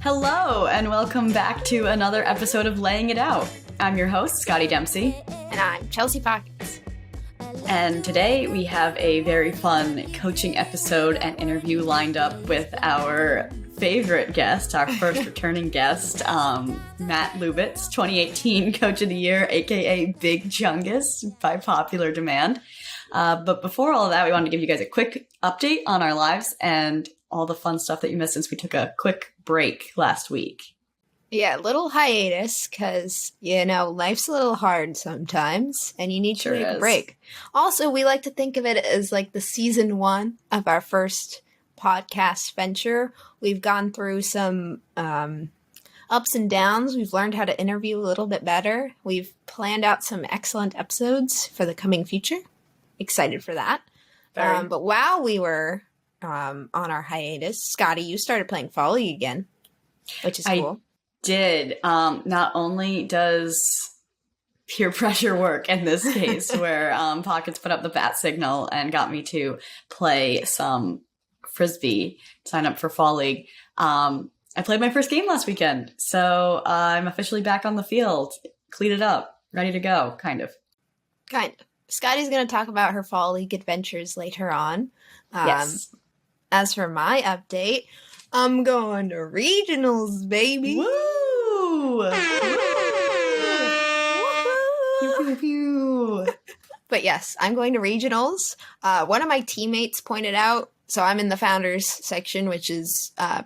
Hello, and welcome back to another episode of Laying It Out. I'm your host, Scotti Dempsey. And I'm Chelsea Pockets. And today we have a very fun coaching episode and interview lined up with our favorite guest, our first returning guest, Matt Lubitz, 2018 Coach of the Year, aka Big Chungus, by popular demand. But before all of that, we wanted to give you guys a quick update on our lives and all the fun stuff that you missed since we took a quick break last week. Yeah, little hiatus because, life's a little hard sometimes and you need to take a break. Also, we like to think of it as like the season 1 of our first podcast venture. We've gone through some ups and downs. We've learned how to interview a little bit better. We've planned out some excellent episodes for the coming future. Excited for that. But while we were on our hiatus, Scotti, you started playing Fall League again, which is cool. Did. Not only does peer pressure work in this case, where Pockets put up the bat signal and got me to play some Frisbee, sign up for Fall League. I played my first game last weekend, so I'm officially back on the field, cleated up, ready to go, kind of. Scotty's going to talk about her Fall League adventures later on. Yes. As for my update, I'm going to regionals, baby. Woo! Pew, pew, pew. But yes, I'm going to regionals. One of my teammates pointed out, so I'm in the Founders section, which is PA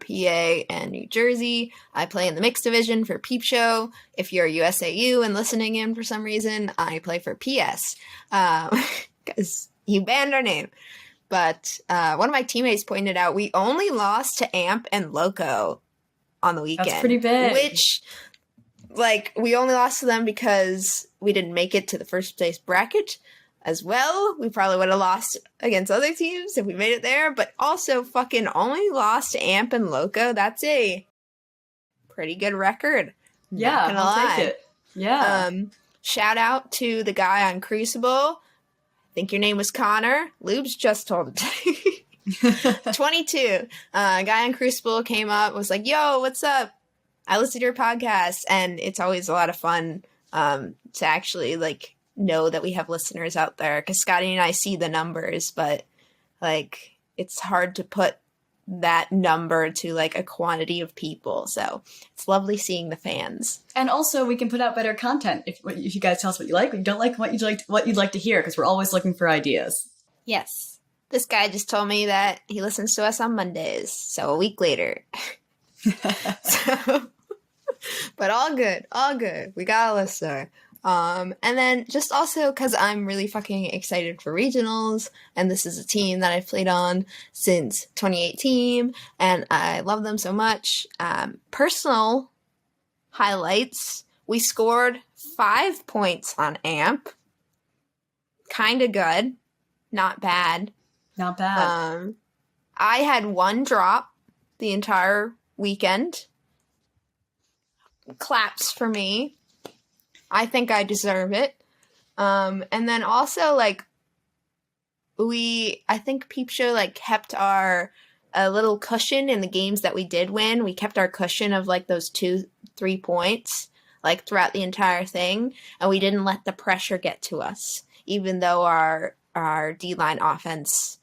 and New Jersey. I play in the mixed division for Peep Show. If you're USAU and listening in for some reason, I play for PS. Because you banned our name. But one of my teammates pointed out we only lost to Amp and Loco on the weekend. That's pretty big. Which, we only lost to them because we didn't make it to the first place bracket as well. We probably would have lost against other teams if we made it there. But also fucking only lost to Amp and Loco. That's a pretty good record. Yeah, I'll take it. Yeah. Shout out to the guy on Crucible. I think your name was Connor. Lubes just told it. 22. A guy on Crucible came up, was like, yo, what's up? I listen to your podcast. And it's always a lot of fun to actually, know that we have listeners out there. Because Scotti and I see the numbers, but, it's hard to put that number to, a quantity of people. So it's lovely seeing the fans. And also, we can put out better content if you guys tell us what you like, what you don't like, what you'd like to hear, because we're always looking for ideas. Yes. This guy just told me that he listens to us on Mondays, so a week later. But all good. We got a listener. And then just also because I'm really fucking excited for regionals, and this is a team that I've played on since 2018, and I love them so much. Personal highlights: we scored 5 points on Amp. Kinda good, not bad. Not bad. I had 1 drop the entire weekend. Claps for me. I think I deserve it. And then also, I think Peep Show, kept our little cushion in the games that we did win. We kept our cushion of, those 2-3 points, throughout the entire thing. And we didn't let the pressure get to us, even though our D-line offense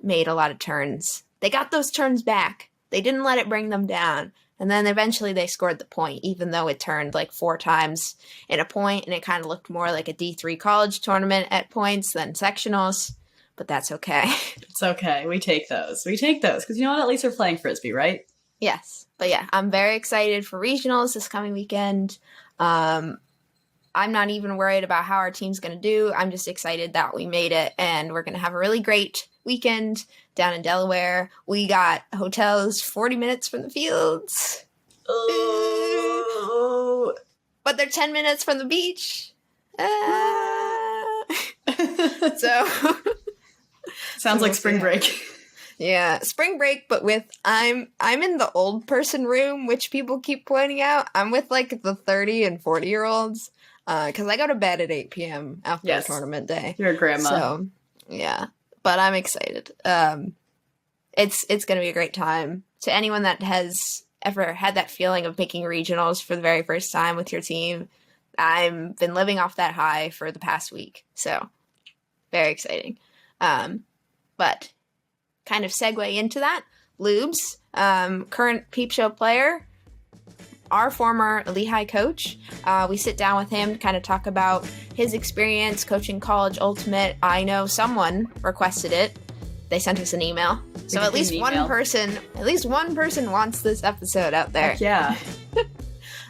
made a lot of turns. They got those turns back. They didn't let it bring them down. And then eventually they scored the point, even though it turned 4 times in a point, and it kind of looked more like a D3 college tournament at points than sectionals. But that's okay. It's okay. We take those. Because you know what? At least we're playing Frisbee, right? Yes. But yeah, I'm very excited for regionals this coming weekend. I'm not even worried about how our team's going to do. I'm just excited that we made it, and we're going to have a really great weekend down in Delaware. We got hotels 40 minutes from the fields. Oh. But they're 10 minutes from the beach. So sounds like spring break. Yeah, spring break, but with I'm in the old person room, which people keep pointing out. I'm with the 30 and 40-year-olds because I go to bed at 8 p.m. after tournament day. You're a grandma. So, yeah. But I'm excited. It's going to be a great time. To anyone that has ever had that feeling of making regionals for the very first time with your team, I've been living off that high for the past week. So very exciting. But kind of segue into that, Lubes, current Peep Show player, our former Lehigh coach. We sit down with him to kind of talk about his experience coaching college ultimate. I know someone requested it. They sent us an email. So at least one person wants this episode out there. Heck yeah.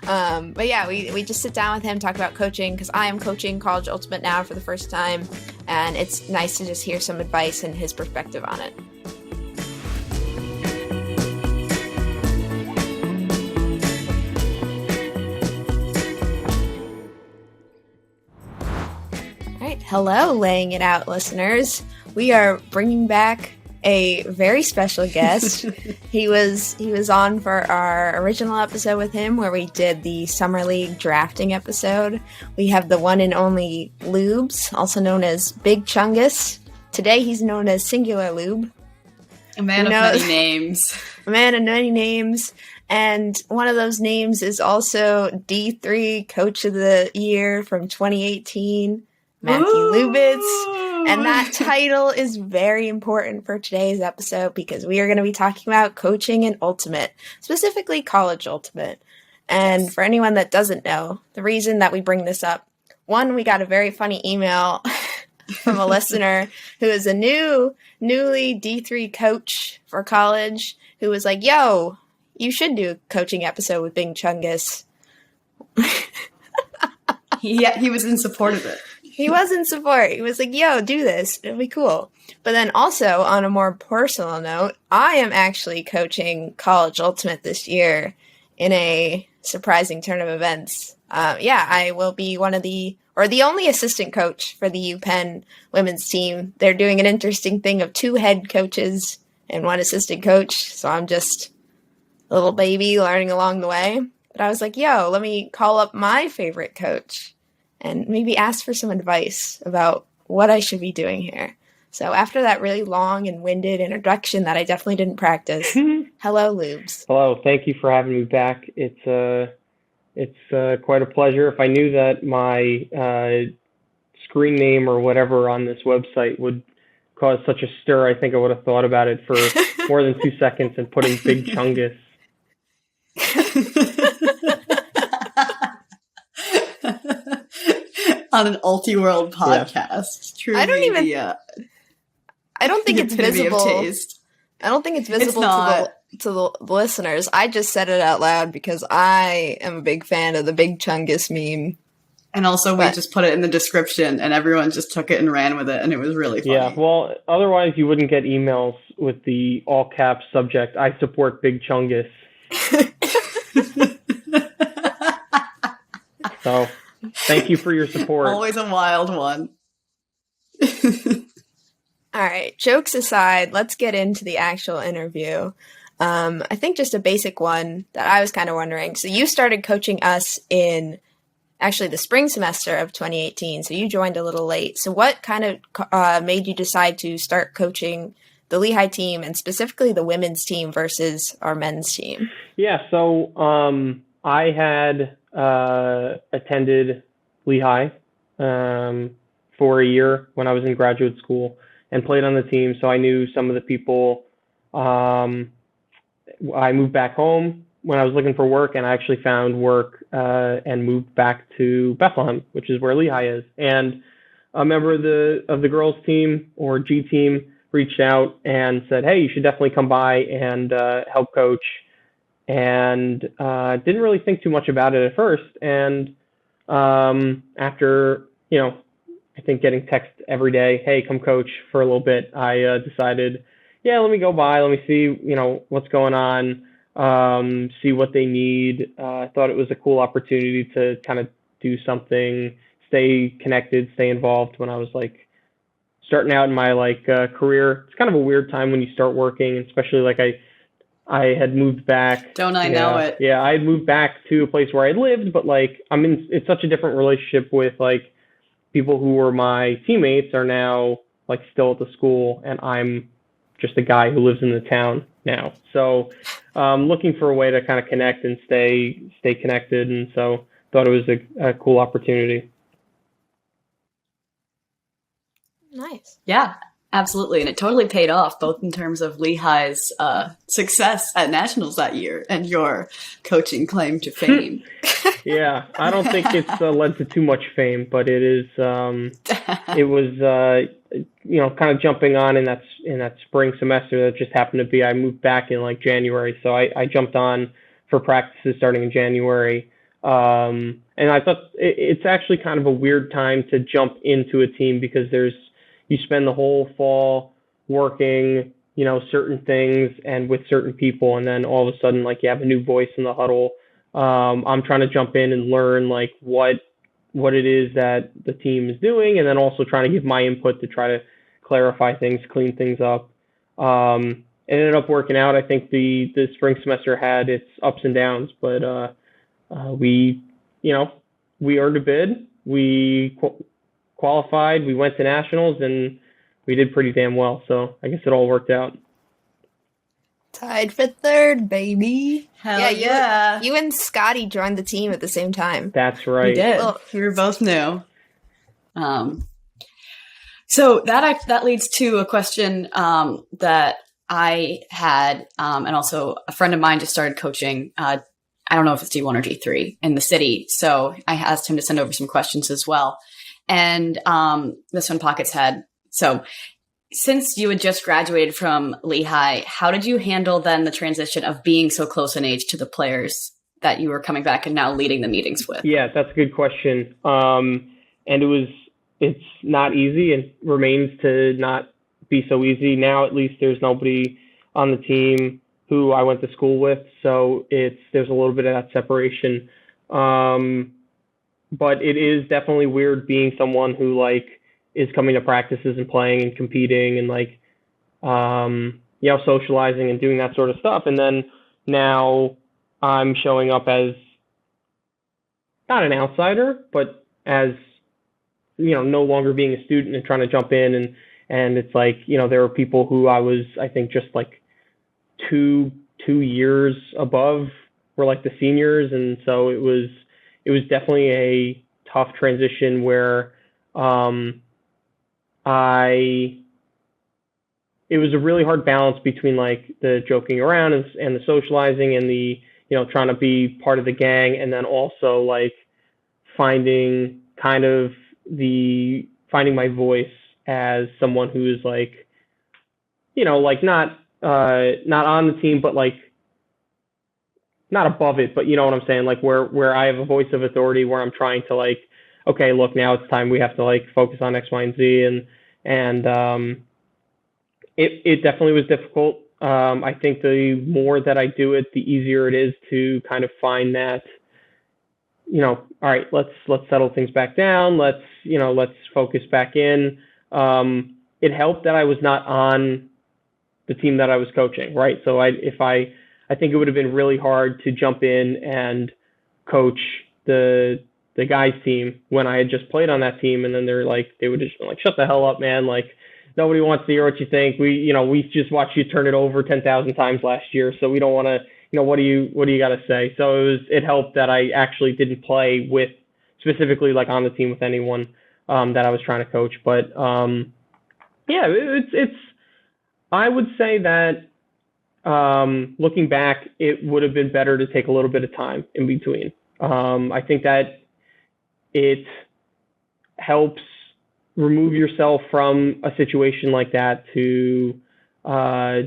But yeah, we just sit down with him, talk about coaching, because I am coaching college ultimate now for the first time, and it's nice to just hear some advice and his perspective on it. All right, hello, Laying It Out listeners. We are bringing back a very special guest. He was on for our original episode with him where we did the Summer League drafting episode. We have the one and only Lubes, also known as Big Chungus. Today he's known as Singular Lube. A man of many names. A man of many names. And one of those names is also D3 Coach of the Year from 2018, Matthew Lubitz. And that title is very important for today's episode because we are going to be talking about coaching in Ultimate, specifically college Ultimate. And for anyone that doesn't know, the reason that we bring this up, one, we got a very funny email from a listener who is a newly D3 coach for college who was like, yo, you should do a coaching episode with Big Chungus. He was in support of it. He was in support. He was like, yo, do this. It'll be cool. But then also, on a more personal note, I am actually coaching College Ultimate this year in a surprising turn of events. I will be the only assistant coach for the UPenn women's team. They're doing an interesting thing of 2 head coaches and 1 assistant coach. So I'm just a little baby learning along the way. But I was like, yo, let me call up my favorite coach and maybe ask for some advice about what I should be doing here. So after that really long and winded introduction that I definitely didn't practice, hello, Lubes. Hello, thank you for having me back. It's quite a pleasure. If I knew that my screen name or whatever on this website would cause such a stir, I think I would have thought about it for more than 2 seconds and putting Big Chungus. On an Ulti-World podcast. Yeah. I don't think it's visible. I don't think it's visible to the listeners. I just said it out loud because I am a big fan of the Big Chungus meme. And also we just put it in the description and everyone just took it and ran with it and it was really funny. Yeah, well, otherwise you wouldn't get emails with the all caps subject, I support Big Chungus. So, thank you for your support. Always a wild one. All right, jokes aside, let's get into the actual interview. I think just a basic one that I was kind of wondering. So you started coaching us in actually the spring semester of 2018, so you joined a little late. So what kind of made you decide to start coaching the Lehigh team and specifically the women's team versus our men's team? Yeah, so I had attended Lehigh for a year when I was in graduate school and played on the team, so I knew some of the people. I moved back home when I was looking for work, and I actually found work and moved back to Bethlehem, which is where Lehigh is. And a member of the girls team or G team reached out and said, hey, you should definitely come by and help coach. And didn't really think too much about it at first. And after, I think getting text every day, hey, come coach for a little bit, I decided, yeah, let me go by, let me see, what's going on, see what they need. I thought it was a cool opportunity to kind of do something, stay connected, stay involved when I was starting out in my career. It's kind of a weird time when you start working, especially I had moved back. Don't I know it? Yeah, I had moved back to a place where I lived, but it's such a different relationship with people who were my teammates are now still at the school, and I'm just a guy who lives in the town now. So looking for a way to kind of connect and stay connected. And so thought it was a cool opportunity. Nice. Yeah, absolutely. And it totally paid off, both in terms of Lehigh's success at nationals that year and your coaching claim to fame. Yeah, I don't think it's led to too much fame, but it is. It was, kind of jumping on in that spring semester that just happened to be. I moved back in like January, so I jumped on for practices starting in January. And I thought it's actually kind of a weird time to jump into a team because you spend the whole fall working, certain things and with certain people, and then all of a sudden, like, you have a new voice in the huddle. I'm trying to jump in and learn like what it is that the team is doing, and then also trying to give my input to try to clarify things, clean things up. It ended up working out. I think the spring semester had its ups and downs, but we earned a bid. We qualified. We went to nationals, and we did pretty damn well. So I guess it all worked out. Tied for third, baby. Hell yeah. You and Scotti joined the team at the same time. That's right. We did. Well, we were both new. So that leads to a question that I had, and also a friend of mine just started coaching. I don't know if it's D1 or D3 in the city. So I asked him to send over some questions as well. And this one Pockets had. So since you had just graduated from Lehigh, how did you handle then the transition of being so close in age to the players that you were coming back and now leading the meetings with? Yeah, that's a good question. And it's not easy and remains to not be so easy. Now, at least there's nobody on the team who I went to school with. So there's a little bit of that separation. But it is definitely weird being someone who like is coming to practices and playing and competing and like, socializing and doing that sort of stuff. And then now I'm showing up as not an outsider, but as, no longer being a student and trying to jump in. And it's like, there were people who I was, I think, just like two years above were like the seniors. And so it was definitely a tough transition where, it was a really hard balance between like the joking around and the socializing and the, trying to be part of the gang. And then also like finding my voice as someone who is like, like not on the team, but like not above it, but you know what I'm saying? Like where I have a voice of authority, where I'm trying to like, okay, look, now it's time we have to like focus on X, Y, and Z. And it definitely was difficult. I think the more that I do it, the easier it is to kind of find that, all right, let's settle things back down. Let's focus back in. It helped that I was not on the team that I was coaching, right? So I think it would have been really hard to jump in and coach the guys team when I had just played on that team. And then they would just be like, shut the hell up, man. Like, nobody wants to hear what you think. We just watched you turn it over 10,000 times last year. So we don't want to, what do you got to say? So it helped that I actually didn't play with specifically like on the team with anyone that I was trying to coach. But I would say that looking back, it would have been better to take a little bit of time in between. I think that it helps remove yourself from a situation like that to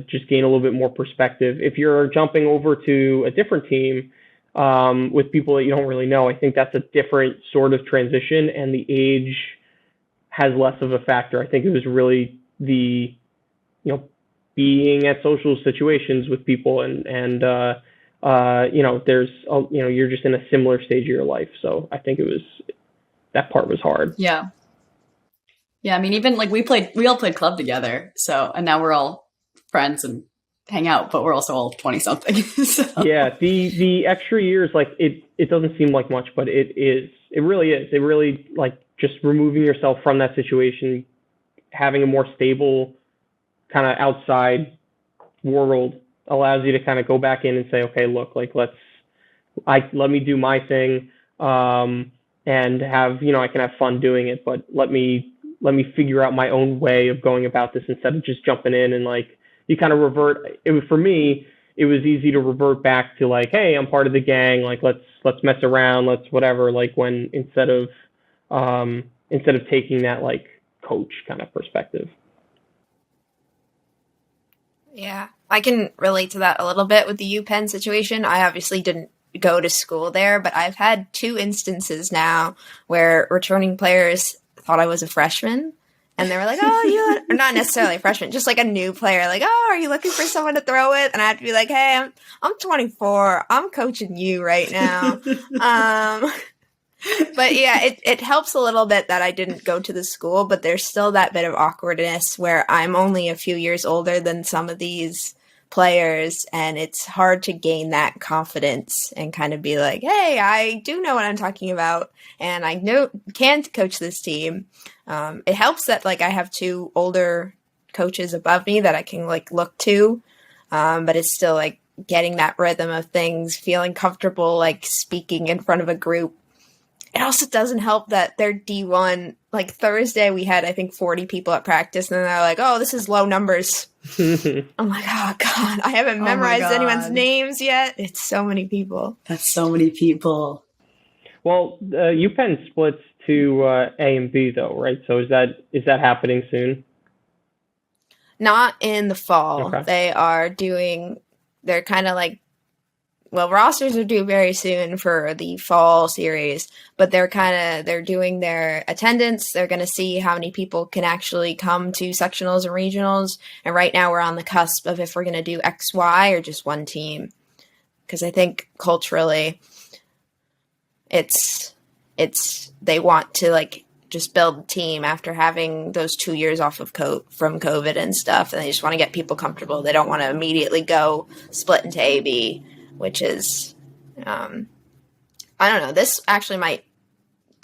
just gain a little bit more perspective. If you're jumping over to a different team with people that you don't really know, I think that's a different sort of transition, and the age has less of a factor. I think it was really the, being at social situations with people and there's, you're just in a similar stage of your life. So I think that part was hard. Yeah. Yeah. I mean, even like we all played club together. So, and now we're all friends and hang out, but we're also all 20 something. So. Yeah. The extra years, like it doesn't seem like much, but it is. It really is. It really, like, just removing yourself from that situation, having a more stable kind of outside world allows you to kind of go back in and say, okay, look, like let me do my thing, and have, I can have fun doing it, but let me figure out my own way of going about this instead of just jumping in and like you kind of revert. It was, for me, it was easy to revert back to like, hey, I'm part of the gang, like let's mess around, let's whatever, like when instead of taking that like coach kind of perspective. Yeah, I can relate to that a little bit with the UPenn situation. I obviously didn't go to school there, but I've had 2 instances now where returning players thought I was a freshman, and they were like, oh, you're not necessarily a freshman, just like a new player, like, oh, are you looking for someone to throw with? And I had to be like, hey, I'm 24, I'm coaching you right now. But yeah, it helps a little bit that I didn't go to the school, but there's still that bit of awkwardness where I'm only a few years older than some of these players, and it's hard to gain that confidence and kind of be like, hey, I do know what I'm talking about, and I can coach this team. It helps that like I have 2 older coaches above me that I can like look to, but it's still like getting that rhythm of things, feeling comfortable like speaking in front of a group. It also doesn't help that they're D1. Like Thursday, we had, I think, 40 people at practice, and they're like, oh, this is low numbers. I'm like, oh, God, I haven't memorized anyone's names yet. It's so many people. That's so many people. Well, UPenn splits to A and B, though, right? So is that happening soon? Not in the fall. Okay. They're kind of like, well, rosters are due very soon for the fall series, but they're doing their attendance. They're going to see how many people can actually come to sectionals and regionals. And right now we're on the cusp of if we're going to do X, Y, or just one team. Because I think culturally they want to like just build a team after having those 2 years off of from COVID and stuff. And they just want to get people comfortable. They don't want to immediately go split into A, B. Which is, I don't know, this actually might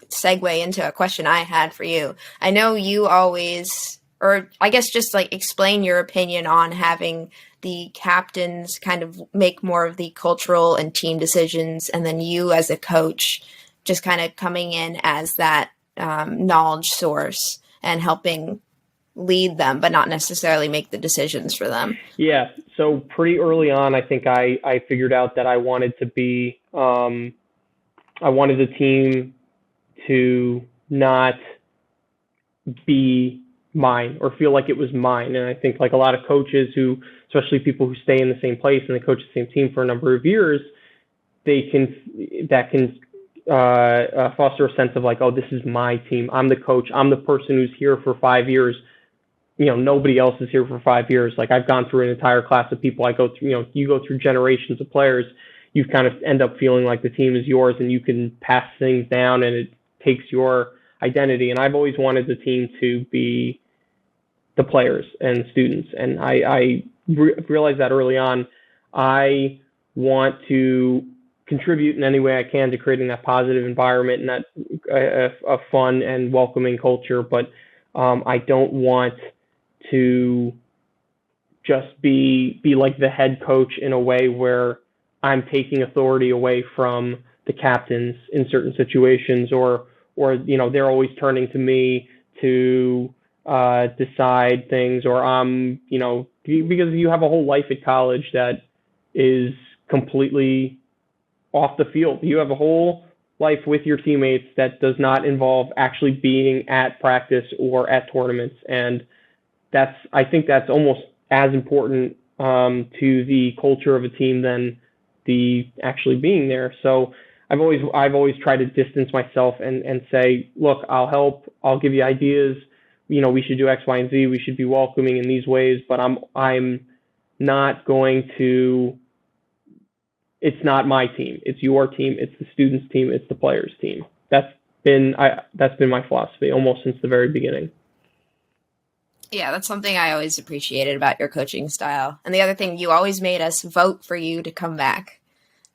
segue into a question I had for you. I know you always, or I guess just like explain your opinion on having the captains kind of make more of the cultural and team decisions, and then you as a coach just kind of coming in as that knowledge source and helping lead them, but not necessarily make the decisions for them. Yeah. So pretty early on, I think I figured out that I wanted to be, I wanted the team to not be mine or feel like it was mine. And I think like a lot of coaches who, especially people who stay in the same place and they coach the same team for a number of years, that can foster a sense of like, oh, this is my team. I'm the coach. I'm the person who's here for 5 years. Nobody else is here for 5 years. Like I've gone through an entire class of people. I go through, you go through generations of players. You kind of end up feeling like the team is yours and you can pass things down and it takes your identity. And I've always wanted the team to be the players and students. And I realized that early on. I want to contribute in any way I can to creating that positive environment and that a fun and welcoming culture. But I don't want to just be like the head coach in a way where I'm taking authority away from the captains in certain situations, or they're always turning to me to decide things, or because you have a whole life at college that is completely off the field. You have a whole life with your teammates that does not involve actually being at practice or at tournaments, and I think that's almost as important to the culture of a team than the actually being there. So I've always tried to distance myself and say, look, I'll help, I'll give you ideas. We should do X, Y, and Z. We should be welcoming in these ways, but I'm not going to. It's not my team. It's your team. It's the students' team. It's the players' team. That's been my philosophy almost since the very beginning. Yeah, that's something I always appreciated about your coaching style. And the other thing, you always made us vote for you to come back.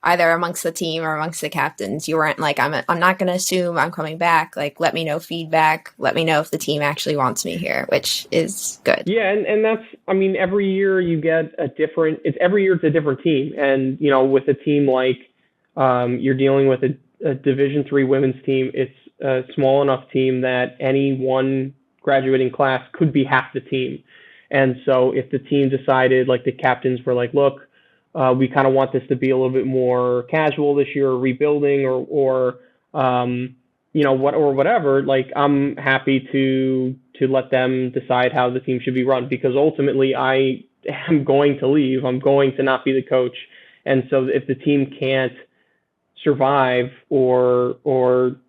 either amongst the team or amongst the captains. You weren't like, I'm not going to assume I'm coming back. Like, let me know feedback. Let me know if the team actually wants me here, which is good. Yeah, and that's, I mean, every year you get every year it's a different team. And, you know, with a team like you're dealing with a Division III women's team, it's a small enough team that any one graduating class could be half the team. And so if the team decided, like the captains were like, look, we kind of want this to be a little bit more casual this year, or rebuilding, or you know, whatever. Like, I'm happy to let them decide how the team should be run, because ultimately I am going to leave. I'm going to not be the coach, and so if the team can't survive, or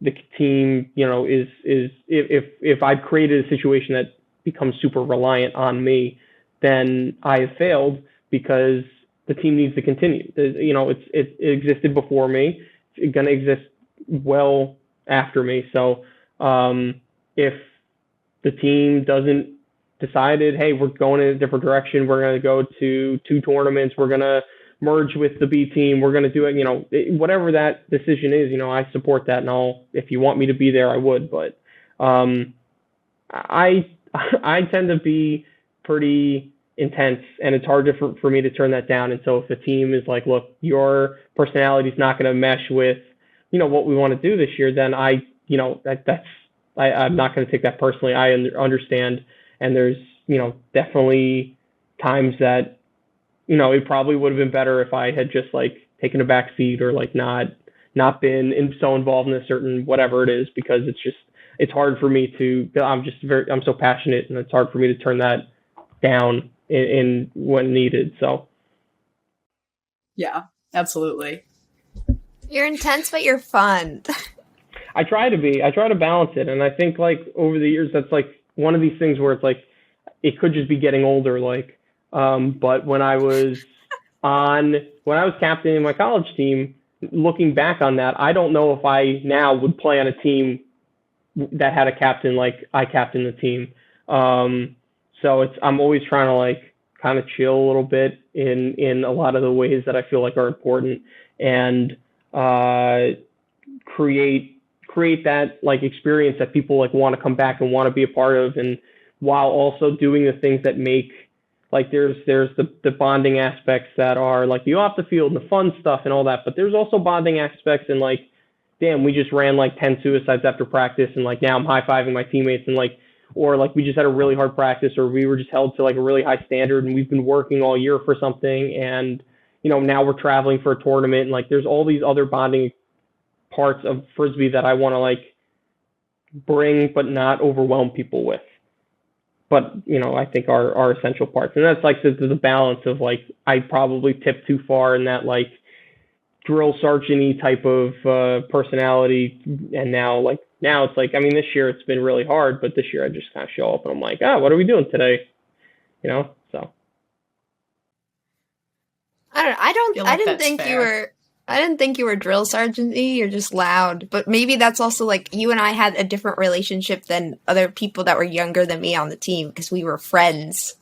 the team, you know, is if I've created a situation that becomes super reliant on me, then I have failed, because the team needs to continue. You know, it existed before me. It's going to exist well after me. So if the team doesn't decided, hey, we're going in a different direction, we're going to go to 2 tournaments, we're going to merge with the B team, we're going to do it, you know, whatever that decision is, you know, I support that, and if you want me to be there, I would. But I tend to be pretty intense, and it's hard for me to turn that down. And so if the team is like, look, your personality is not going to mesh with, you know, what we want to do this year, then I'm not going to take that personally. I understand. And there's, you know, definitely times that, you know, it probably would have been better if I had just like taken a back seat, or like not been so involved in a certain whatever it is, because it's hard for me to, I'm so passionate, and it's hard for me to turn that down in when needed. So yeah, absolutely. You're intense, but you're fun. I try to balance it. And I think, like, over the years, that's like one of these things where it's like, it could just be getting older. Like, but when I was captain in my college team, looking back on that, I don't know if I now would play on a team that had a captain like I captained the team. So I'm always trying to like kind of chill a little bit in a lot of the ways that I feel like are important, and create that like experience that people like want to come back and want to be a part of, and while also doing the things that make, like, there's the bonding aspects that are like the off the field and the fun stuff and all that, but there's also bonding aspects, and like, damn, we just ran like 10 suicides after practice, and like now I'm high-fiving my teammates, and like, or like we just had a really hard practice, or we were just held to like a really high standard, and we've been working all year for something, and, you know, now we're traveling for a tournament, and like there's all these other bonding parts of Frisbee that I want to like bring but not overwhelm people with, but, you know, I think are essential parts. And that's like the balance of like, I probably tip too far in that like drill sergeant-y type of personality, and now it's like, I mean, this year it's been really hard, but this year I just kind of show up and I'm like, what are we doing today? You know, so. I didn't think you were drill sergeant-y. You're just loud. But maybe that's also like, you and I had a different relationship than other people that were younger than me on the team, because we were friends,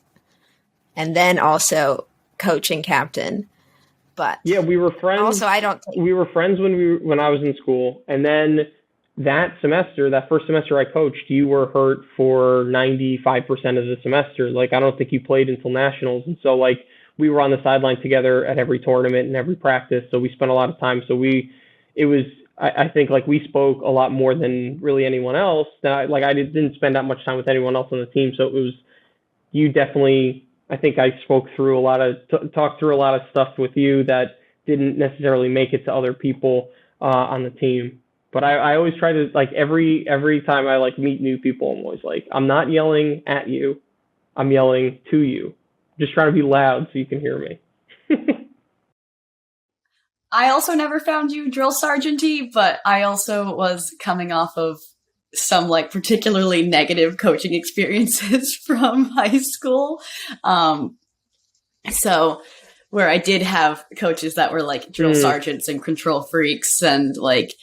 and then also coach and captain. But yeah, we were friends. Also, we were friends when I was in school, and then that first semester I coached, you were hurt for 95% of the semester. Like, I don't think you played until nationals, and so like we were on the sideline together at every tournament and every practice, so we spent a lot of time. So I think like we spoke a lot more than really anyone else. Now, like, I didn't spend that much time with anyone else on the team, so it was you definitely. I think I talked through a lot of stuff with you that didn't necessarily make it to other people on the team. But I always try to, like, every time I like meet new people, I'm always like, I'm not yelling at you, I'm yelling to you. Just trying to be loud so you can hear me. I also never found you drill sergeant-y, but I also was coming off of some like particularly negative coaching experiences from high school. So where I did have coaches that were like drill sergeants and control freaks and like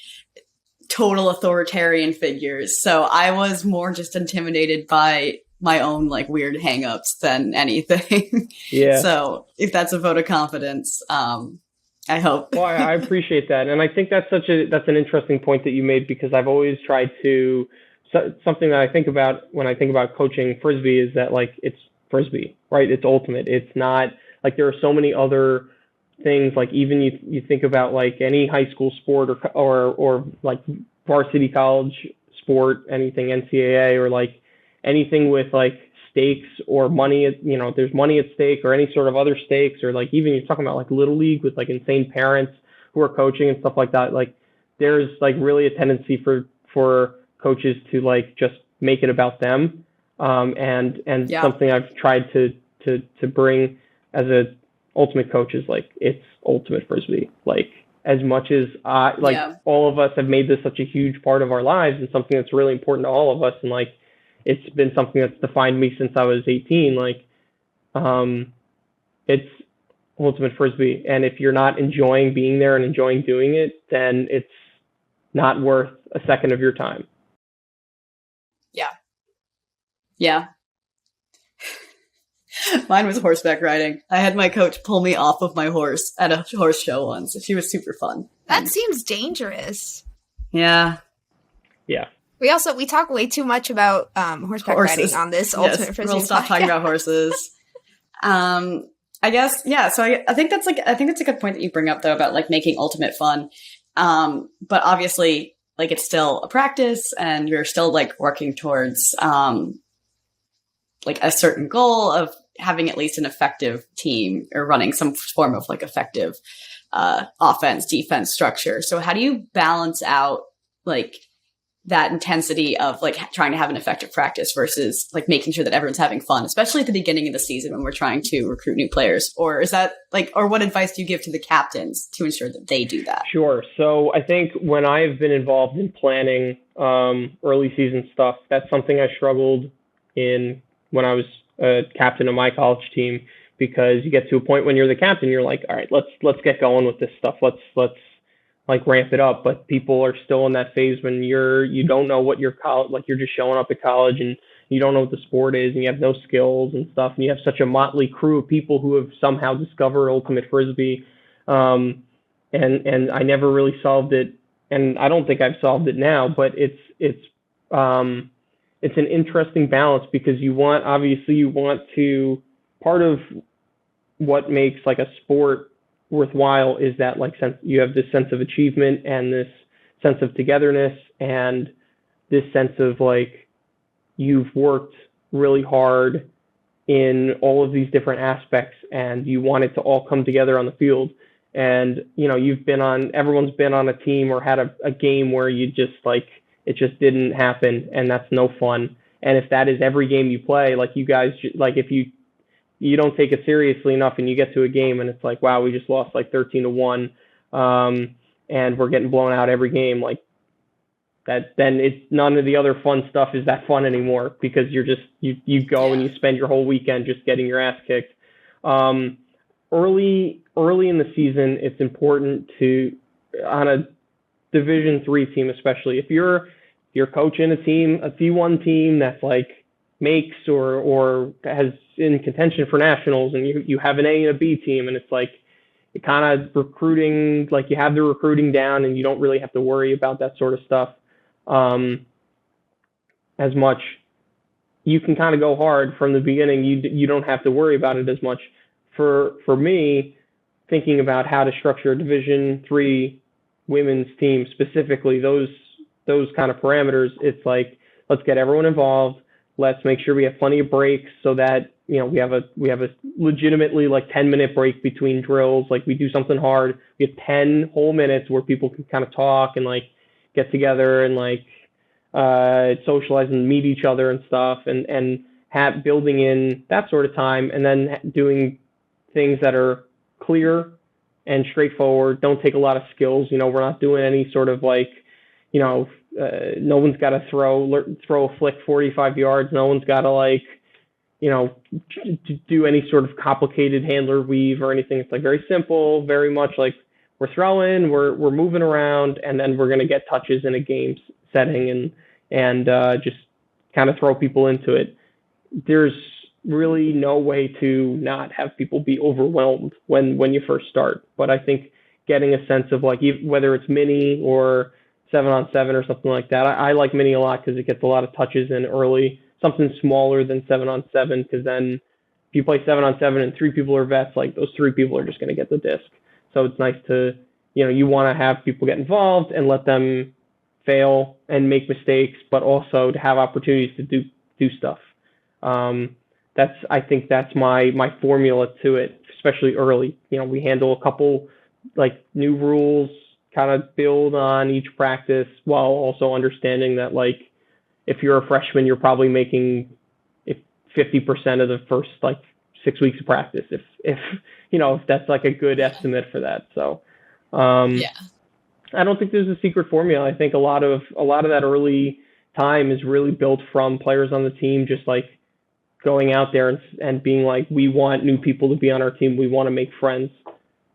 total authoritarian figures. So I was more just intimidated by my own like weird hangups than anything. Yeah. So if that's a vote of confidence, I hope. Well, I appreciate that, and I think that's an interesting point that you made, because I've always tried to, something that I think about when I think about coaching Frisbee is that, like, it's Frisbee, right? It's ultimate. It's not like there are so many other things, like even you think about like any high school sport or like varsity college sport, anything NCAA, or like anything with like stakes or money, there's money at stake or any sort of other stakes, or like even you're talking about like little league with like insane parents who are coaching and stuff like that. Like there's like really a tendency for coaches to like just make it about them. And Yeah. something I've tried to bring as a ultimate coach is like, it's ultimate Frisbee. Like as much as all of us have made this such a huge part of our lives and something that's really important to all of us, and like it's been something that's defined me since I was 18. Like it's ultimate Frisbee, and if you're not enjoying being there and enjoying doing it, then it's not worth a second of your time. Yeah. Mine was horseback riding. I had my coach pull me off of my horse at a horse show once. She was super fun. That seems dangerous. Yeah. Yeah. We talk way too much about horseback riding on this Ultimate Frisbee. We'll stop talking about horses. I guess, yeah. So I think that's a good point that you bring up though about like making ultimate fun. But obviously, like it's still a practice, and you're still like working towards like a certain goal of having at least an effective team or running some form of like effective offense, defense structure. So how do you balance out like that intensity of like trying to have an effective practice versus like making sure that everyone's having fun, especially at the beginning of the season when we're trying to recruit new players? Or is that like, or what advice do you give to the captains to ensure that they do that? Sure. So I think when I've been involved in planning early season stuff, that's something I struggled in when I was a captain of my college team, because you get to a point when you're the captain, you're like, all right, let's get going with this stuff. Let's like ramp it up. But people are still in that phase when you don't know what your college, like you're just showing up at college and you don't know what the sport is and you have no skills and stuff. And you have such a motley crew of people who have somehow discovered ultimate Frisbee. And I never really solved it. And I don't think I've solved it now, but it's an interesting balance, because you want to, part of what makes like a sport worthwhile is that like you have this sense of achievement and this sense of togetherness and this sense of like you've worked really hard in all of these different aspects and you want it to all come together on the field. And everyone's been on a team or had a game where you just like, it just didn't happen, and that's no fun. And if that is every game you play, like you guys, like if you don't take it seriously enough and you get to a game and it's like, wow, we just lost like 13-1, and we're getting blown out every game, like that, then it's none of the other fun stuff is that fun anymore, because you go and you spend your whole weekend just getting your ass kicked. Early in the season, it's important to, on a Division III team, especially if you're coaching a D1 team that's like makes or has in contention for nationals, and you have an A and a B team, and it's like it kind of recruiting, like you have the recruiting down and you don't really have to worry about that sort of stuff as much. You can kind of go hard from the beginning. You don't have to worry about it as much. For me, thinking about how to structure a Division III women's team, specifically those kind of parameters, it's like, let's get everyone involved. Let's make sure we have plenty of breaks so that, we have a legitimately like 10-minute break between drills. Like we do something hard. We have 10 whole minutes where people can kind of talk and like get together and like socialize and meet each other and stuff, and have building in that sort of time, and then doing things that are clear and straightforward, don't take a lot of skills. We're not doing any sort of like, no one's got to throw a flick 45 yards. No one's got to like, do any sort of complicated handler weave or anything. It's like very simple, very much like we're throwing, we're moving around, and then we're going to get touches in a game setting and just kind of throw people into it. There's really no way to not have people be overwhelmed when you first start. But I think getting a sense of like whether it's mini or 7-on-7 or something like that. I like mini a lot because it gets a lot of touches in early. Something smaller than 7-on-7, because then if you play 7-on-7 and 3 people are vets, like those 3 people are just going to get the disc. So it's nice to, you want to have people get involved and let them fail and make mistakes, but also to have opportunities to do stuff. I think that's my formula to it, especially early. We handle a couple like new rules, kind of build on each practice while also understanding that like if you're a freshman, you're probably making 50% of the first like 6 weeks of practice, if that's like a good estimate for that. So yeah. I don't think there's a secret formula. I think a lot of that early time is really built from players on the team just like going out there and being like, we want new people to be on our team. We want to make friends.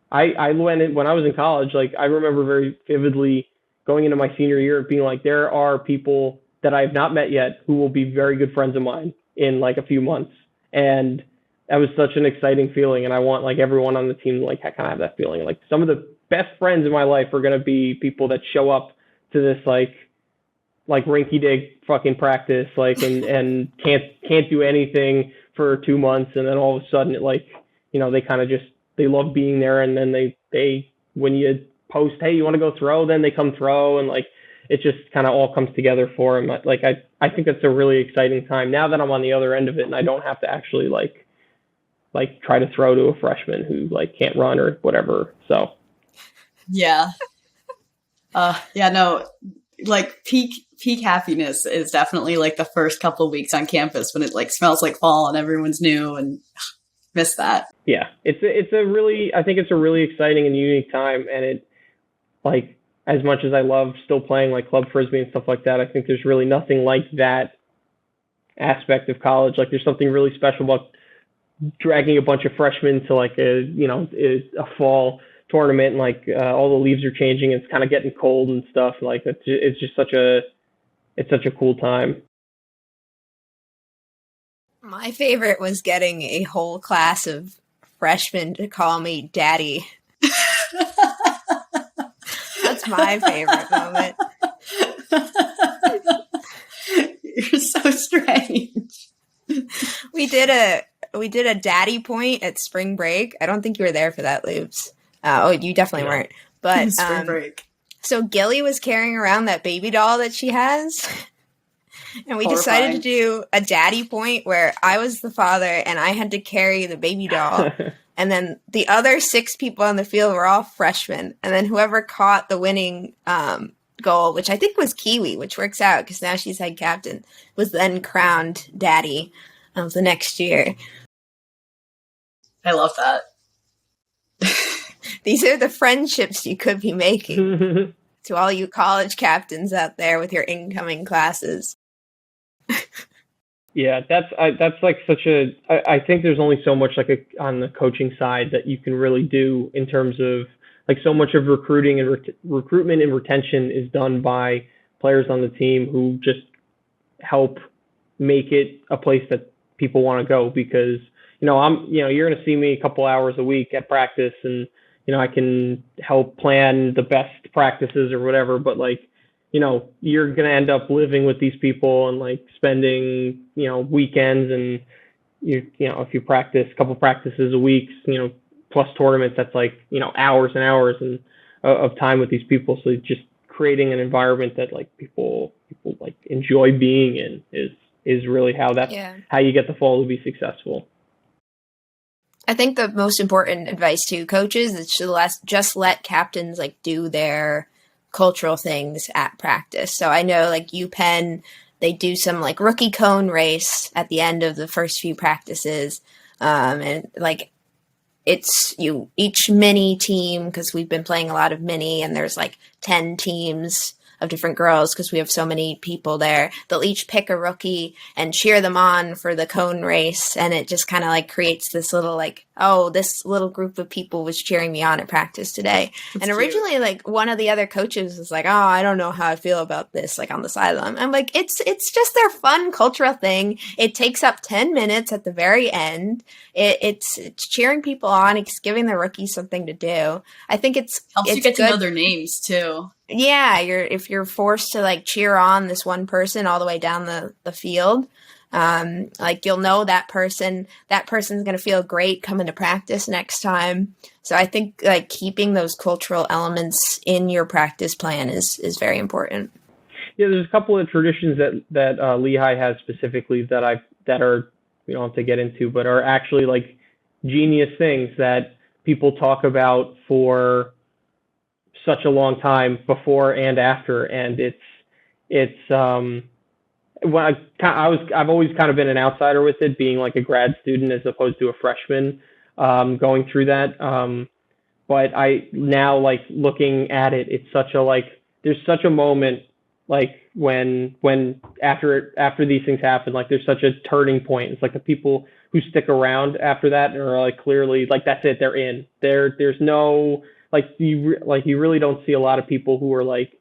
When I was in college, like I remember very vividly going into my senior year being like, there are people that I have not met yet who will be very good friends of mine in like a few months. And that was such an exciting feeling. And I want like everyone on the team to like kind of have that feeling. Like some of the best friends in my life are going to be people that show up to this like rinky dink fucking practice, like, and can't do anything for 2 months. And then all of a sudden it like, they kind of just, they love being there. And then they, when you post, hey, you want to go throw, then they come throw. And like, it just kind of all comes together for them. Like, I think that's a really exciting time now that I'm on the other end of it and I don't have to actually like try to throw to a freshman who like can't run or whatever. So. Yeah. No, like peak happiness is definitely like the first couple of weeks on campus when it like smells like fall and everyone's new, and miss that. Yeah. I think it's a really exciting and unique time. And it like, as much as I love still playing like club Frisbee and stuff like that, I think there's really nothing like that aspect of college. Like there's something really special about dragging a bunch of freshmen to like a fall tournament and like all the leaves are changing and it's kind of getting cold and stuff. Like it's just such a cool time. My favorite was getting a whole class of freshmen to call me daddy. That's my favorite moment. You're so strange. We did a daddy point at spring break. I don't think you were there for that, Lubes. Oh, you definitely weren't. But spring break. So Gilly was carrying around that baby doll that she has. And we decided to do a daddy point where I was the father and I had to carry the baby doll. And then the other 6 people on the field were all freshmen. And then whoever caught the winning goal, which I think was Kiwi, which works out because now she's head captain, was then crowned daddy of the next year. I love that. These are the friendships you could be making to all you college captains out there with your incoming classes. Yeah, that's like I think there's only so much like on the coaching side that you can really do in terms of like so much of recruiting and recruitment and retention is done by players on the team who just help make it a place that people want to go because, you're going to see me a couple hours a week at practice and, I can help plan the best practices or whatever, but like, you're going to end up living with these people and like spending, weekends and if you practice a couple practices a week, plus tournaments, that's like, hours and hours and of time with these people. So just creating an environment that like people like enjoy being in is really how you get the fall to be successful. I think the most important advice to coaches is to just let captains like do their cultural things at practice. So I know like UPenn, they do some like rookie cone race at the end of the first few practices. And like it's each mini team, because we've been playing a lot of mini and there's like 10 teams of different girls because we have so many people there. They'll each pick a rookie and cheer them on for the cone race. And it just kind of like creates this little like, oh, this little group of people was cheering me on at practice today. That's and originally cute. Like one of the other coaches was like, oh, I don't know how I feel about this, like on the sideline. I'm like, it's just their fun cultural thing. It takes up 10 minutes at the very end. It's cheering people on. It's giving the rookies something to do. I think helps you get to know their names too. Yeah, if you're forced to like cheer on this one person all the way down the field, like you'll know that person's going to feel great coming to practice next time. So I think like keeping those cultural elements in your practice plan is very important. Yeah, there's a couple of traditions that Lehigh has specifically that are, we don't have to get into, but are actually like genius things that people talk about for such a long time before and after. And I've always kind of been an outsider with it, being like a grad student as opposed to a freshman, going through that. But I now like looking at it, it's such a like, there's such a moment like when after these things happen, like there's such a turning point. It's like the people who stick around after that are like clearly like that's it, they're in. There's no like you really don't see a lot of people who are like,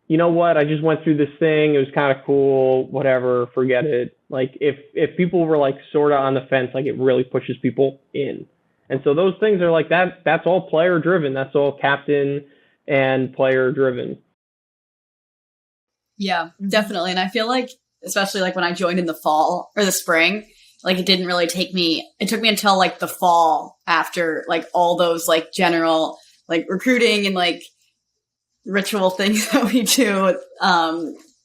you know what, I just went through this thing, it was kind of cool, whatever, forget it. Like if people were like sort of on the fence, like it really pushes people in. And so those things are like that's all player driven. That's all captain and player driven. Yeah, definitely. And I feel like, especially like when I joined in the fall or the spring, like it didn't really take me, it took me until like the fall after like all those like general like recruiting and like ritual things that we do.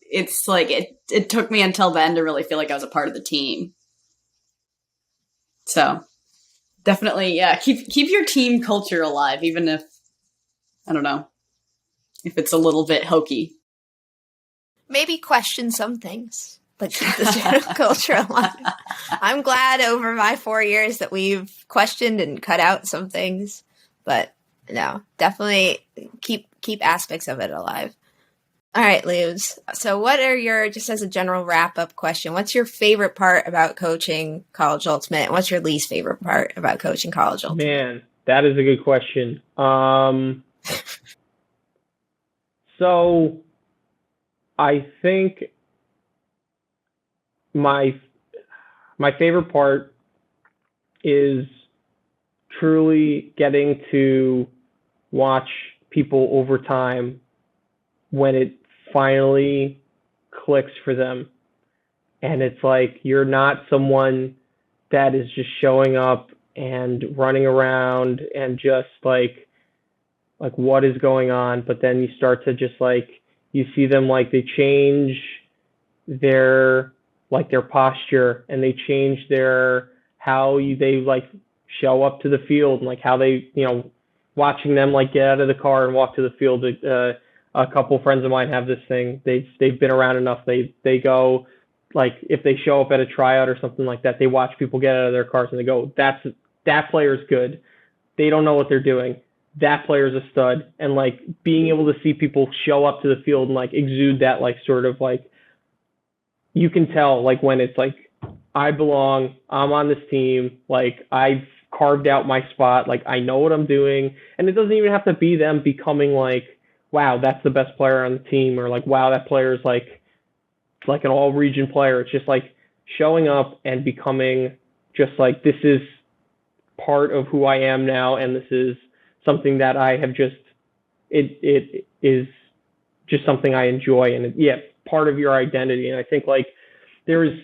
It's like, it took me until then to really feel like I was a part of the team. So definitely, yeah, keep your team culture alive, even if, I don't know, if it's a little bit hokey. Maybe question some things, but keep the general culture alive. I'm glad over my 4 years that we've questioned and cut out some things, but no, definitely keep aspects of it alive. All right, Lubes. So what are just as a general wrap-up question, what's your favorite part about coaching College Ultimate? And what's your least favorite part about coaching College Ultimate? Man, that is a good question. So I think my favorite part is truly getting to watch people over time when it finally clicks for them. And it's like you're not someone that is just showing up and running around and just like what is going on, but then you start to just like, you see them like they change their posture and they change they like show up to the field and like how they, watching them like get out of the car and walk to the field. A couple friends of mine have this thing. They've been around enough. They go like if they show up at a tryout or something like that, they watch people get out of their cars and they go, that player's good. They don't know what they're doing. That player's a stud. And like being able to see people show up to the field and like exude that like sort of like, you can tell like when it's like, I belong, I'm on this team, like I've carved out my spot, like I know what I'm doing. And it doesn't even have to be them becoming like, wow, that's the best player on the team, or like, wow, that player is like an all-region player. It's just like showing up and becoming just like, this is part of who I am now, and this is something that I have just, it is just something I enjoy, and part of your identity. And I think like there's,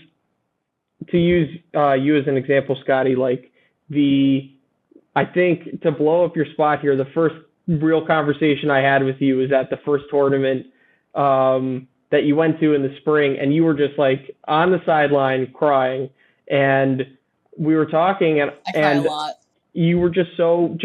to use you as an example, Scotti, like I think to blow up your spot here, the first real conversation I had with you was at the first tournament that you went to in the spring, and you were just like on the sideline crying, and we were talking, and I cry a lot. You were just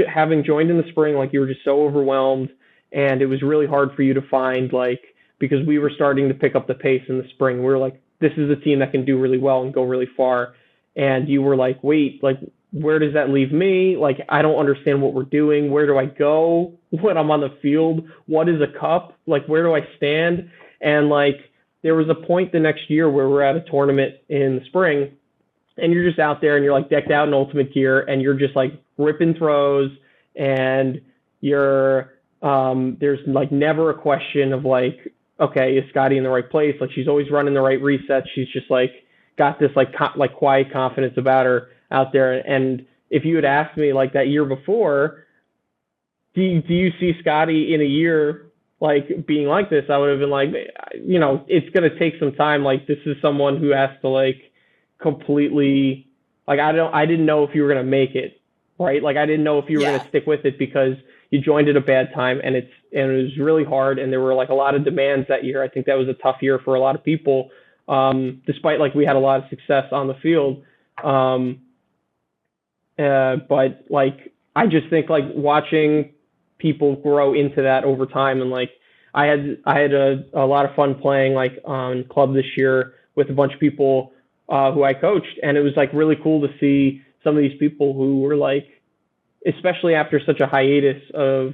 having joined in the spring, like you were just so overwhelmed, and it was really hard for you to find, like, because we were starting to pick up the pace in the spring. We were like, this is a team that can do really well and go really far. And you were like, wait, like, where does that leave me? Like, I don't understand what we're doing. Where do I go when I'm on the field? What is a cup? Like, where do I stand? And like, there was a point the next year where we're at a tournament in the spring, and you're just out there and you're like decked out in ultimate gear, and you're just like ripping throws, and you're there's like never a question of like, okay, is Scotti in the right place? Like, she's always running the right resets. She's just like got this like quiet confidence about her out there. And if you had asked me like that year before, do you see Scotti in a year like being like this, I would have been like, you know, it's going to take some time. Like, this is someone who has to like completely, like, I didn't know if you were going to make it, right? Like, I didn't know if you were going to stick with it because you joined at a bad time, and it was really hard. And there were like a lot of demands that year. I think that was a tough year for a lot of people. Despite like we had a lot of success on the field. But like, I just think like watching people grow into that over time, and like I had a lot of fun playing like on club this year with a bunch of people who I coached, and it was like really cool to see some of these people who were like, especially after such a hiatus of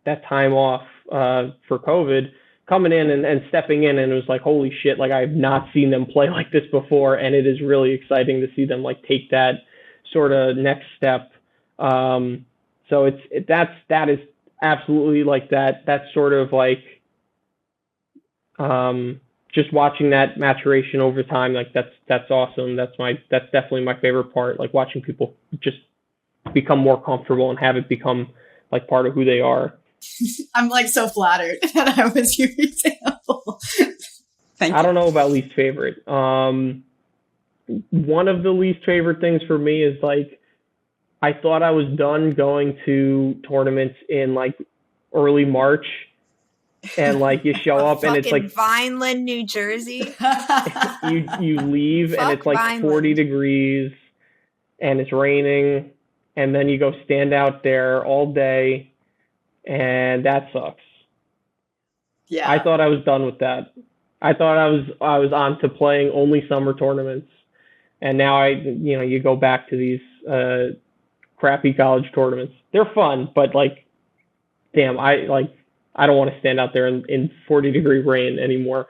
that time off for COVID, coming in and stepping in, and it was like, holy shit, like I've not seen them play like this before, and it is really exciting to see them like take that sort of next step. So that is absolutely like that sort of like just watching that maturation over time, like that's awesome. That's definitely my favorite part, like watching people just become more comfortable and have it become like part of who they are. I'm like so flattered that I was your example. Thank you. I don't know about least favorite. One of the least favorite things for me is like, I thought I was done going to tournaments in like early March, and like you show up and it's like Vineland, New Jersey. you leave and it's like Vineland. 40 degrees and it's raining, and then you go stand out there all day, and that sucks. Yeah. I thought I was done with that. I thought I was on to playing only summer tournaments, and now you go back to these crappy college tournaments. They're fun, but like, damn, I don't want to stand out there in 40-degree rain anymore.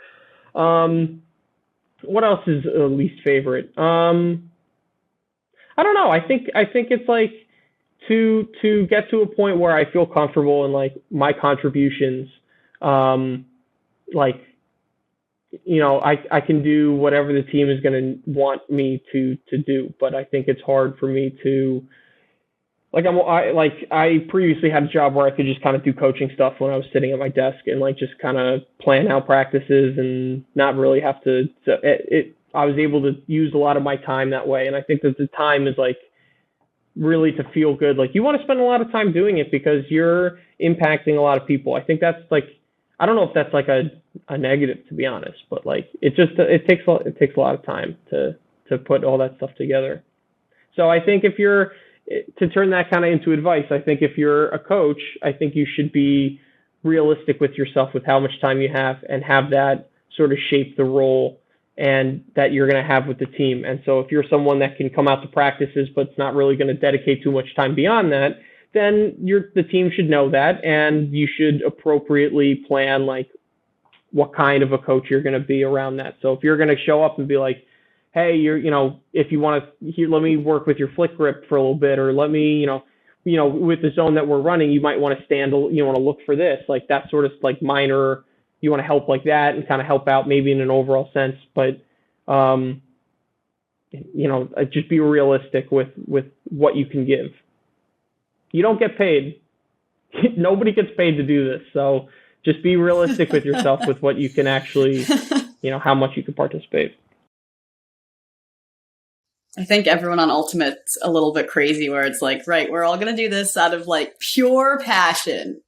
What else is a least favorite? I don't know. I think it's like to get to a point where I feel comfortable in like my contributions, like, you know, I can do whatever the team is going to want me to do, but I think it's hard for me to, like, I previously had a job where I could just kind of do coaching stuff when I was sitting at my desk and like just kind of plan out practices and not really have to. I was able to use a lot of my time that way, and I think that the time is like really to feel good. Like, you want to spend a lot of time doing it because you're impacting a lot of people. I think that's like, I don't know if that's like a negative, to be honest, but like it takes a lot of time to put all that stuff together. So I think if you're, to turn that kind of into advice, I think if you're a coach, I think you should be realistic with yourself with how much time you have, and have that sort of shape the role and that you're going to have with the team. And so if you're someone that can come out to practices, but it's not really going to dedicate too much time beyond that, then the team should know that, and you should appropriately plan like what kind of a coach you're going to be around that. So if you're going to show up and be like, hey, if you want to, let me work with your flick grip for a little bit, or let me, with the zone that we're running, you might want to stand, you want to look for this, like that sort of like minor, you want to help like that and kind of help out maybe in an overall sense, but, just be realistic with what you can give. You don't get paid. Nobody gets paid to do this. So just be realistic with yourself with what you can actually, how much you can participate. I think everyone on Ultimate's a little bit crazy where it's like, right, we're all going to do this out of like pure passion.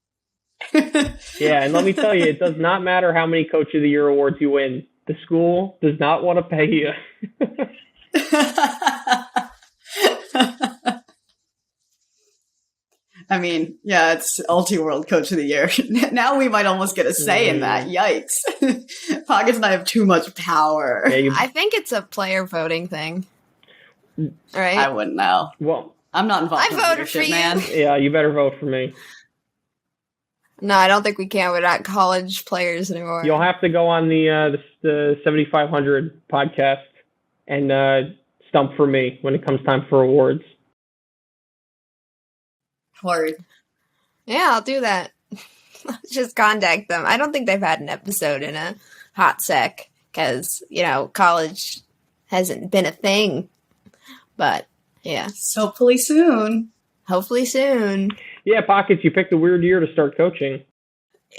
Yeah, and let me tell you, it does not matter how many Coach of the Year awards you win. The school does not want to pay you. I mean, yeah, it's Ulti-World Coach of the Year. Now we might almost get a say in that. Yikes. Pockets and I have too much power. Yeah, I think it's a player voting thing. Right? I wouldn't know. Well, I'm not involved in voted for leadership, man. yeah, you better vote for me. No, I don't think we can. We're not college players anymore. You'll have to go on the 7500 podcast and stump for me when it comes time for awards. Word. Yeah, I'll do that. Just contact them. I don't think they've had an episode in a hot sec because, college hasn't been a thing. But, yeah. So hopefully soon. Hopefully soon. Yeah, Pockets, you picked a weird year to start coaching.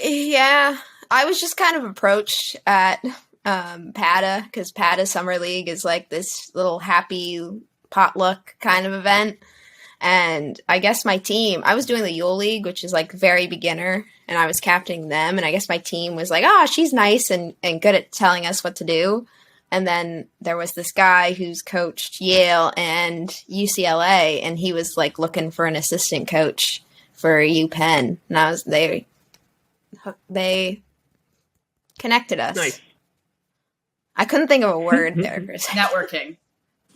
Yeah. I was just kind of approached at PATA because PATA Summer League is like this little happy potluck kind of event. And I guess my team, I was doing the Yule League, which is like very beginner, and I was captaining them. And I guess my team was like, she's nice and good at telling us what to do. And then there was this guy who's coached Yale and UCLA, and he was like looking for an assistant coach for UPenn. And they connected us. Nice. I couldn't think of a word there for a second.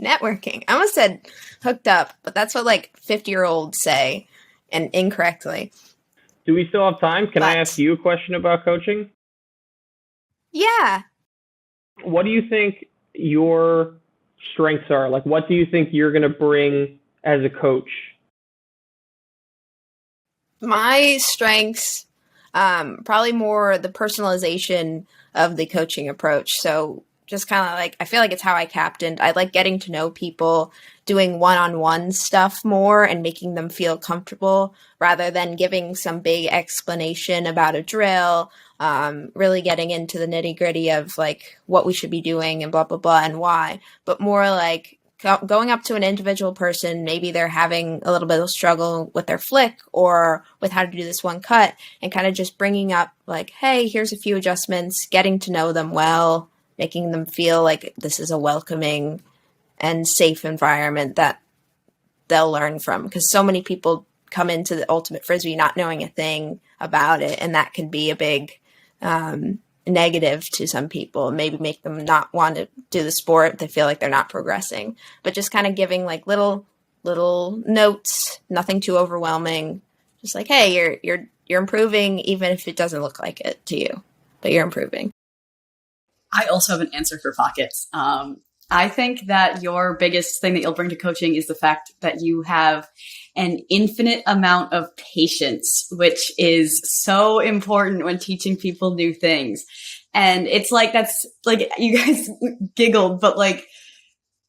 Networking. I almost said hooked up, but that's what like 50-year-olds say, and incorrectly. Do we still have time? Can I ask you a question about coaching? Yeah. What do you think your strengths are? Like, what do you think you're going to bring as a coach? My strengths, probably more the personalization of the coaching approach. So just kind of like, I feel like it's how I captained. I like getting to know people, doing one-on-one stuff more and making them feel comfortable rather than giving some big explanation about a drill, really getting into the nitty-gritty of like what we should be doing and blah, blah, blah, and why. But more like going up to an individual person, maybe they're having a little bit of struggle with their flick or with how to do this one cut, and kind of just bringing up like, hey, here's a few adjustments, getting to know them well, making them feel like this is a welcoming and safe environment that they'll learn from. Because so many people come into the Ultimate Frisbee not knowing a thing about it, and that can be a big negative to some people, maybe make them not want to do the sport. They feel like they're not progressing. But just kind of giving like little notes, nothing too overwhelming. Just like, hey, you're improving, even if it doesn't look like it to you, but you're improving. I also have an answer for Pockets. I think that your biggest thing that you'll bring to coaching is the fact that you have an infinite amount of patience, which is so important when teaching people new things. And it's like, that's like, you guys giggled, but like,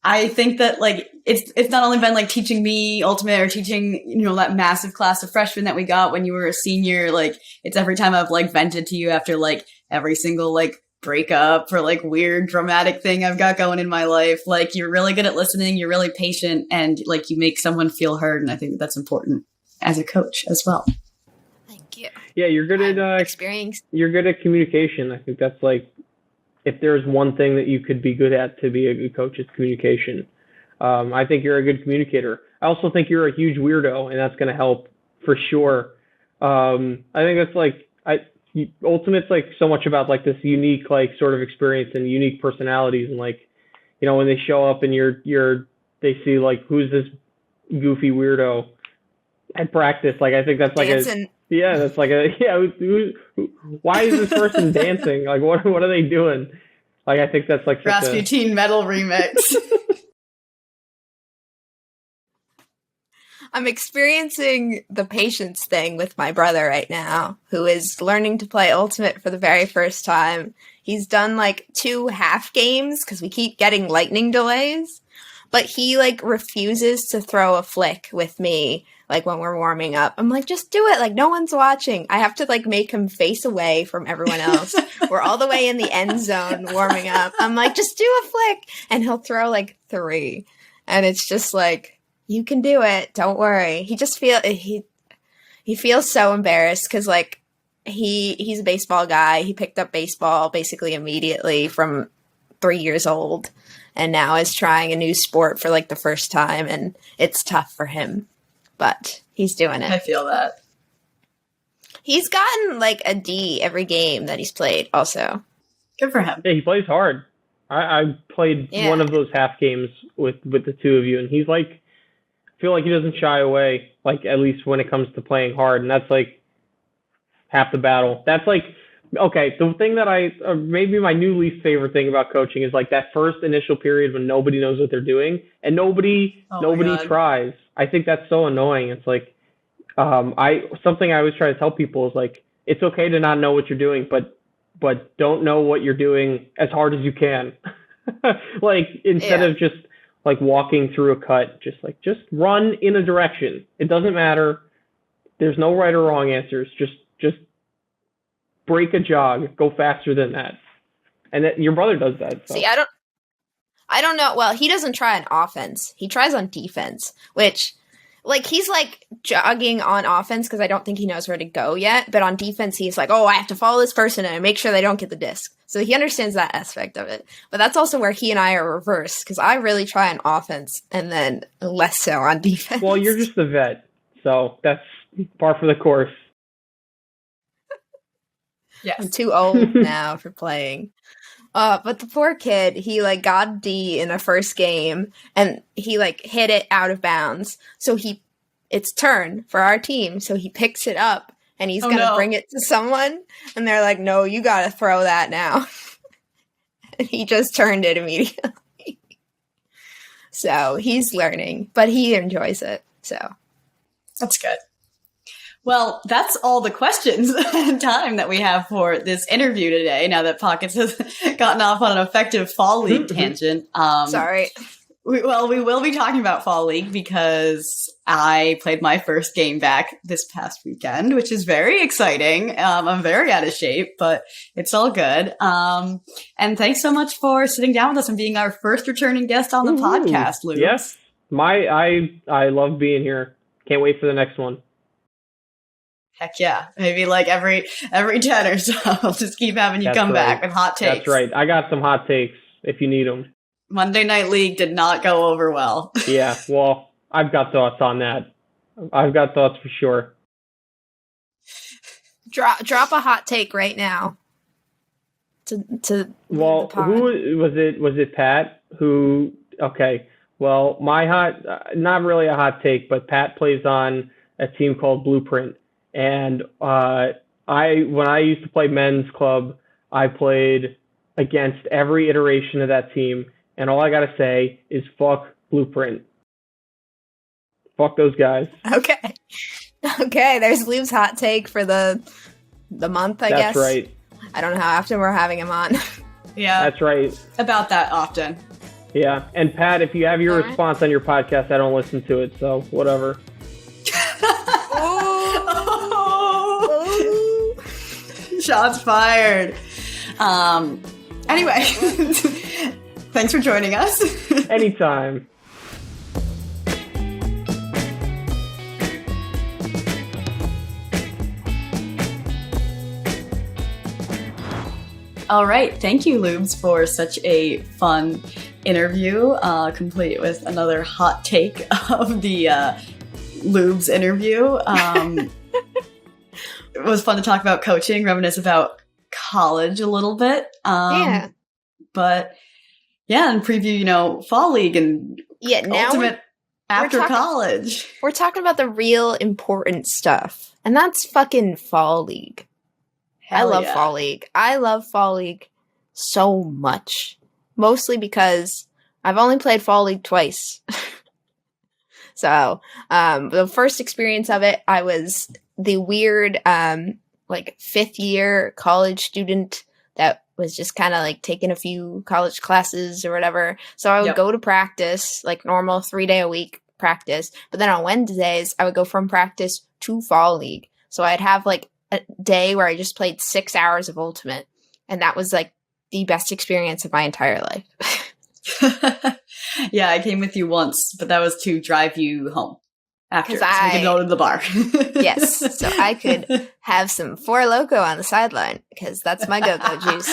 I think that like, it's not only been like teaching me Ultimate or teaching, that massive class of freshmen that we got when you were a senior. Like, it's every time I've like vented to you after like every single like breakup or like weird dramatic thing I've got going in my life. Like, you're really good at listening, you're really patient, and like you make someone feel heard. And I think that's important as a coach as well. Thank you. Yeah, you're good at experience. You're good at communication. I think that's like, if there's one thing that you could be good at to be a good coach, it's communication. I think you're a good communicator. I also think you're a huge weirdo, and that's going to help for sure. I think that's like, Ultimate's like so much about like this unique like sort of experience and unique personalities, and like, when they show up and they see like, who's this goofy weirdo at practice. Like, I think that's like dancing. Why is this person dancing? Like, what are they doing? Like, I think that's like Rasputin metal remix. I'm experiencing the patience thing with my brother right now, who is learning to play Ultimate for the very first time. He's done like 2 half games because we keep getting lightning delays, but he like refuses to throw a flick with me. Like when we're warming up, I'm like, just do it. Like, no one's watching. I have to like make him face away from everyone else. We're all the way in the end zone warming up. I'm like, just do a flick. And he'll throw like 3. And it's just like, you can do it. Don't worry. He just he feels so embarrassed because like he's a baseball guy. He picked up baseball basically immediately from 3 years old, and now is trying a new sport for like the first time, and it's tough for him, but he's doing it. I feel that. He's gotten like a D every game that he's played also. Good for him. Yeah, he plays hard. I played one of those half games with the two of you, and he's like, I feel like he doesn't shy away, like at least when it comes to playing hard, and that's like half the battle. That's like, okay, the thing that maybe my new least favorite thing about coaching is like that first initial period when nobody knows what they're doing and nobody tries. I think that's so annoying. It's like, something I always try to tell people is like, it's okay to not know what you're doing, but don't know what you're doing as hard as you can. Like instead of just like walking through a cut, just run in a direction. It doesn't matter. There's no right or wrong answers. Just break a jog, go faster than that. And your brother does that. So. See, I don't know. Well, he doesn't try on offense. He tries on defense, which like he's like jogging on offense because I don't think he knows where to go yet. But on defense, he's like, oh, I have to follow this person and make sure they don't get the disc. So he understands that aspect of it. But that's also where he and I are reversed because I really try on offense and then less so on defense. Well, you're just a vet. So that's par for the course. Yes. I'm too old now for playing. But the poor kid, he like got a D in the first game and he like hit it out of bounds. So it's turn for our team. So he picks it up and he's going to bring it to someone. And they're like, no, you got to throw that now. And he just turned it immediately. So he's learning, but he enjoys it. So that's good. Well, that's all the questions and time that we have for this interview today, now that Pockets has gotten off on an effective Fall League tangent. Sorry. We will be talking about Fall League because I played my first game back this past weekend, which is very exciting. I'm very out of shape, but it's all good. And thanks so much for sitting down with us and being our first returning guest on the podcast, Luke. Yes. I love being here. Can't wait for the next one. Heck yeah. Maybe like every 10 or so. I'll just keep having you come back with hot takes. That's right. I got some hot takes if you need them. Monday Night League did not go over well. Yeah, well, I've got thoughts on that. I've got thoughts for sure. Drop a hot take right now. Well, who was it? Was it Pat who? Okay. Well, not really a hot take, but Pat plays on a team called Blueprint. And when I used to play men's club, I played against every iteration of that team. And all I got to say is fuck Blueprint. Fuck those guys. Okay. There's Lube's hot take for the month, I guess. That's right. I don't know how often we're having him on. Yeah. That's right. About that often. Yeah. And Pat, if you have your response on your podcast, I don't listen to it. So whatever. Shots fired. Anyway, thanks for joining us. Anytime. All right. Thank you, Lubes, for such a fun interview, complete with another hot take of the Lubes interview. It was fun to talk about coaching, reminisce about college a little bit. Yeah. But yeah, and preview, Fall League and ultimate after college. We're talking about the real important stuff. And that's fucking Fall League. I love Fall League. I love Fall League so much. Mostly because I've only played Fall League twice. So, the first experience of it, I was the weird, fifth year college student that was just kind of like taking a few college classes or whatever. So I would go to practice, like normal 3-day a week practice. But then on Wednesdays, I would go from practice to Fall League. So I'd have like a day where I just played 6 hours of Ultimate. And that was like the best experience of my entire life. Yeah, I came with you once, but that was to drive you home after, so we could go to the bar. Yes, so I could have some Four Loko on the sideline, because that's my go-go juice.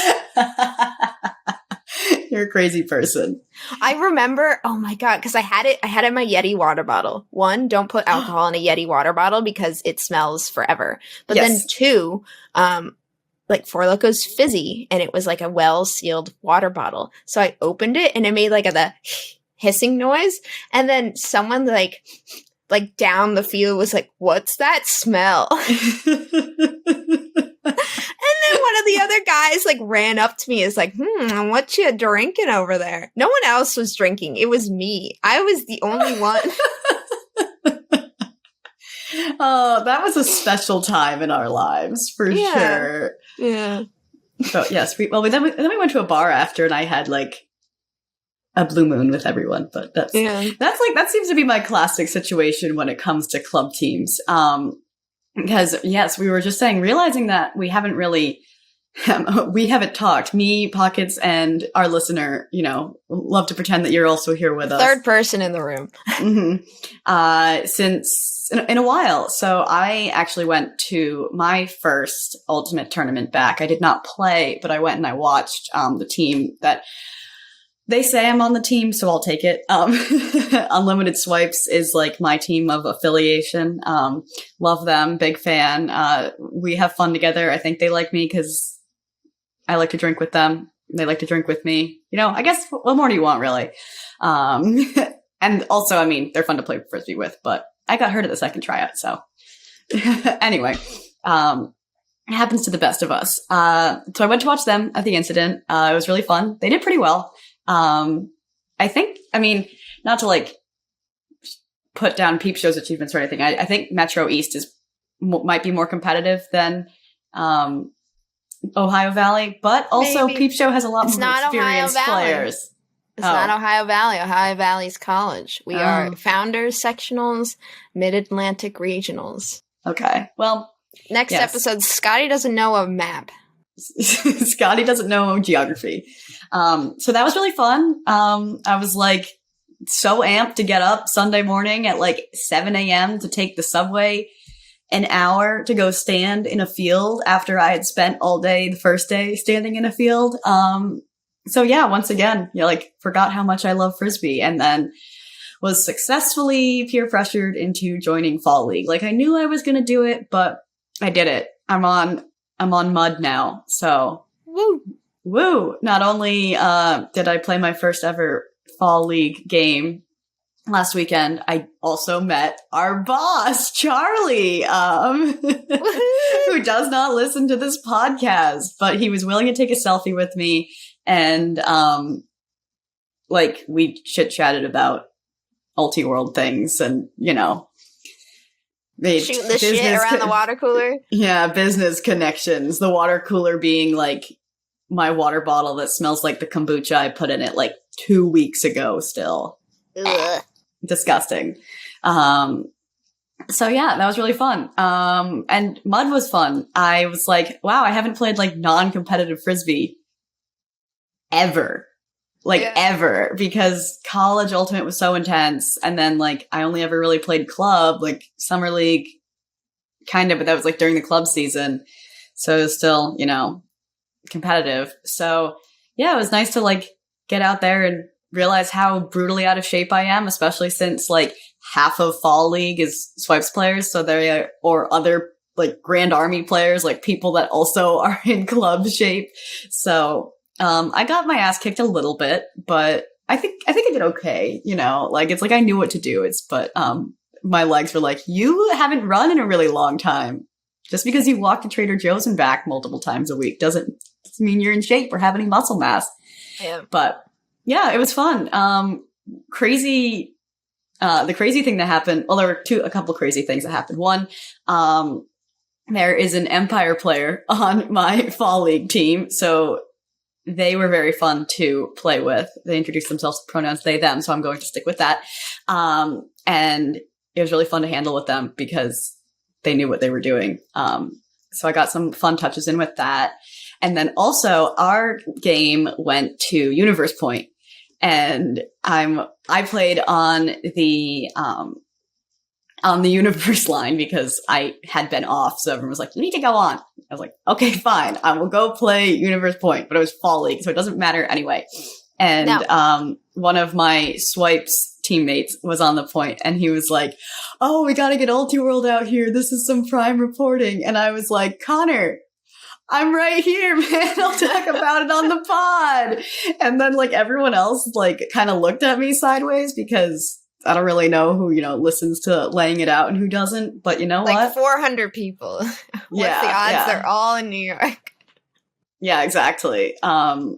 You're a crazy person. I remember, oh my God, because I had it in my Yeti water bottle. One, don't put alcohol in a Yeti water bottle because it smells forever. But then two, like Four Locos Fizzy, and it was like a well-sealed water bottle. So I opened it, and it made like the hissing noise, and then someone like down the field was like, "What's that smell?" And then one of the other guys like ran up to me, is like, "What you drinking over there?" No one else was drinking. It was me. I was the only one. Oh, that was a special time in our lives for sure. Yeah. But yes, then we went to a bar after, and I had like a blue moon with everyone. But that seems to be my classic situation when it comes to club teams. Because yes, we were just realizing that we haven't talked. Me, Pockets, and our listener, love to pretend that you're also here with us. Third person in the room. Since in a while. So I actually went to my first Ultimate tournament back. I did not play, but I went and I watched the team that they say I'm on the team, so I'll take it. Unlimited Swipes is like my team of affiliation. Love them, big fan. We have fun together. I think they like me because I like to drink with them. They like to drink with me. I guess what more do you want, really? And also, I mean, they're fun to play Frisbee with, but I got hurt at the second tryout, so. Anyway, it happens to the best of us. So I went to watch them at the incident. It was really fun. They did pretty well. I think, not to like put down Peep Show's achievements or anything. I think Metro East might be more competitive than Ohio Valley, but also Maybe. Peep Show has a lot more experienced players. It's not Ohio Valley. Ohio Valley's college. We are Founders Sectionals, Mid-Atlantic Regionals. Okay. Well, next episode, Scotti doesn't know a map. Scotti doesn't know geography. So that was really fun. I was like so amped to get up Sunday morning at like 7 a.m. to take the subway an hour to go stand in a field after I had spent all day the first day standing in a field. So yeah, once again, forgot how much I love Frisbee, and then was successfully peer pressured into joining Fall League. Like I knew I was going to do it, but I did it. I'm on mud now. So woo. Not only, did I play my first ever Fall League game last weekend, I also met our boss, Charlie, who does not listen to this podcast, but he was willing to take a selfie with me. And, we chit-chatted about multi-world things and, Shooting the shit around the water cooler? Yeah, business connections. The water cooler being, like, my water bottle that smells like the kombucha I put in it, 2 weeks ago still. Ugh. Disgusting. So, yeah, that was really fun. And Mud was fun. I was like, wow, I haven't played, non-competitive Frisbee ever. Ever, because college Ultimate was so intense, and then I only ever really played club, Summer League, kind of, but that was during the club season, so it was still, competitive. So yeah, it was nice to get out there and realize how brutally out of shape I am, especially since half of Fall League is Swipes players, so there or other Grand Army players, people that also are in club shape. So I got my ass kicked a little bit, but I think I did okay, it's I knew what to do. But my legs were you haven't run in a really long time. Just because you walk to Trader Joe's and back multiple times a week doesn't mean you're in shape or have any muscle mass. Yeah. But yeah, it was fun. The crazy thing that happened, well, there were a couple crazy things that happened. One, there is an Empire player on my Fall League team, so they were very fun to play with. They introduced themselves with pronouns they, them, so I'm going to stick with that. And it was really fun to handle with them because they knew what they were doing. So I got some fun touches in with that. And then also our game went to Universe Point, and I played on the Universe line because I had been off. So everyone was like, you need to go on. I was like, okay, fine. I will go play Universe Point, but it was Fall League, so it doesn't matter anyway. And one of my Swipes teammates was on the point, and he was like, oh, we got to get Ulti World out here. This is some prime reporting. And I was like, Connor, I'm right here, man. I'll talk about it on the pod. And then like everyone else like kind of looked at me sideways because I don't really know who, listens to Laying It Out and who doesn't. But you know what? Like 400 people. What's the odds they're all in New York? Yeah, exactly. And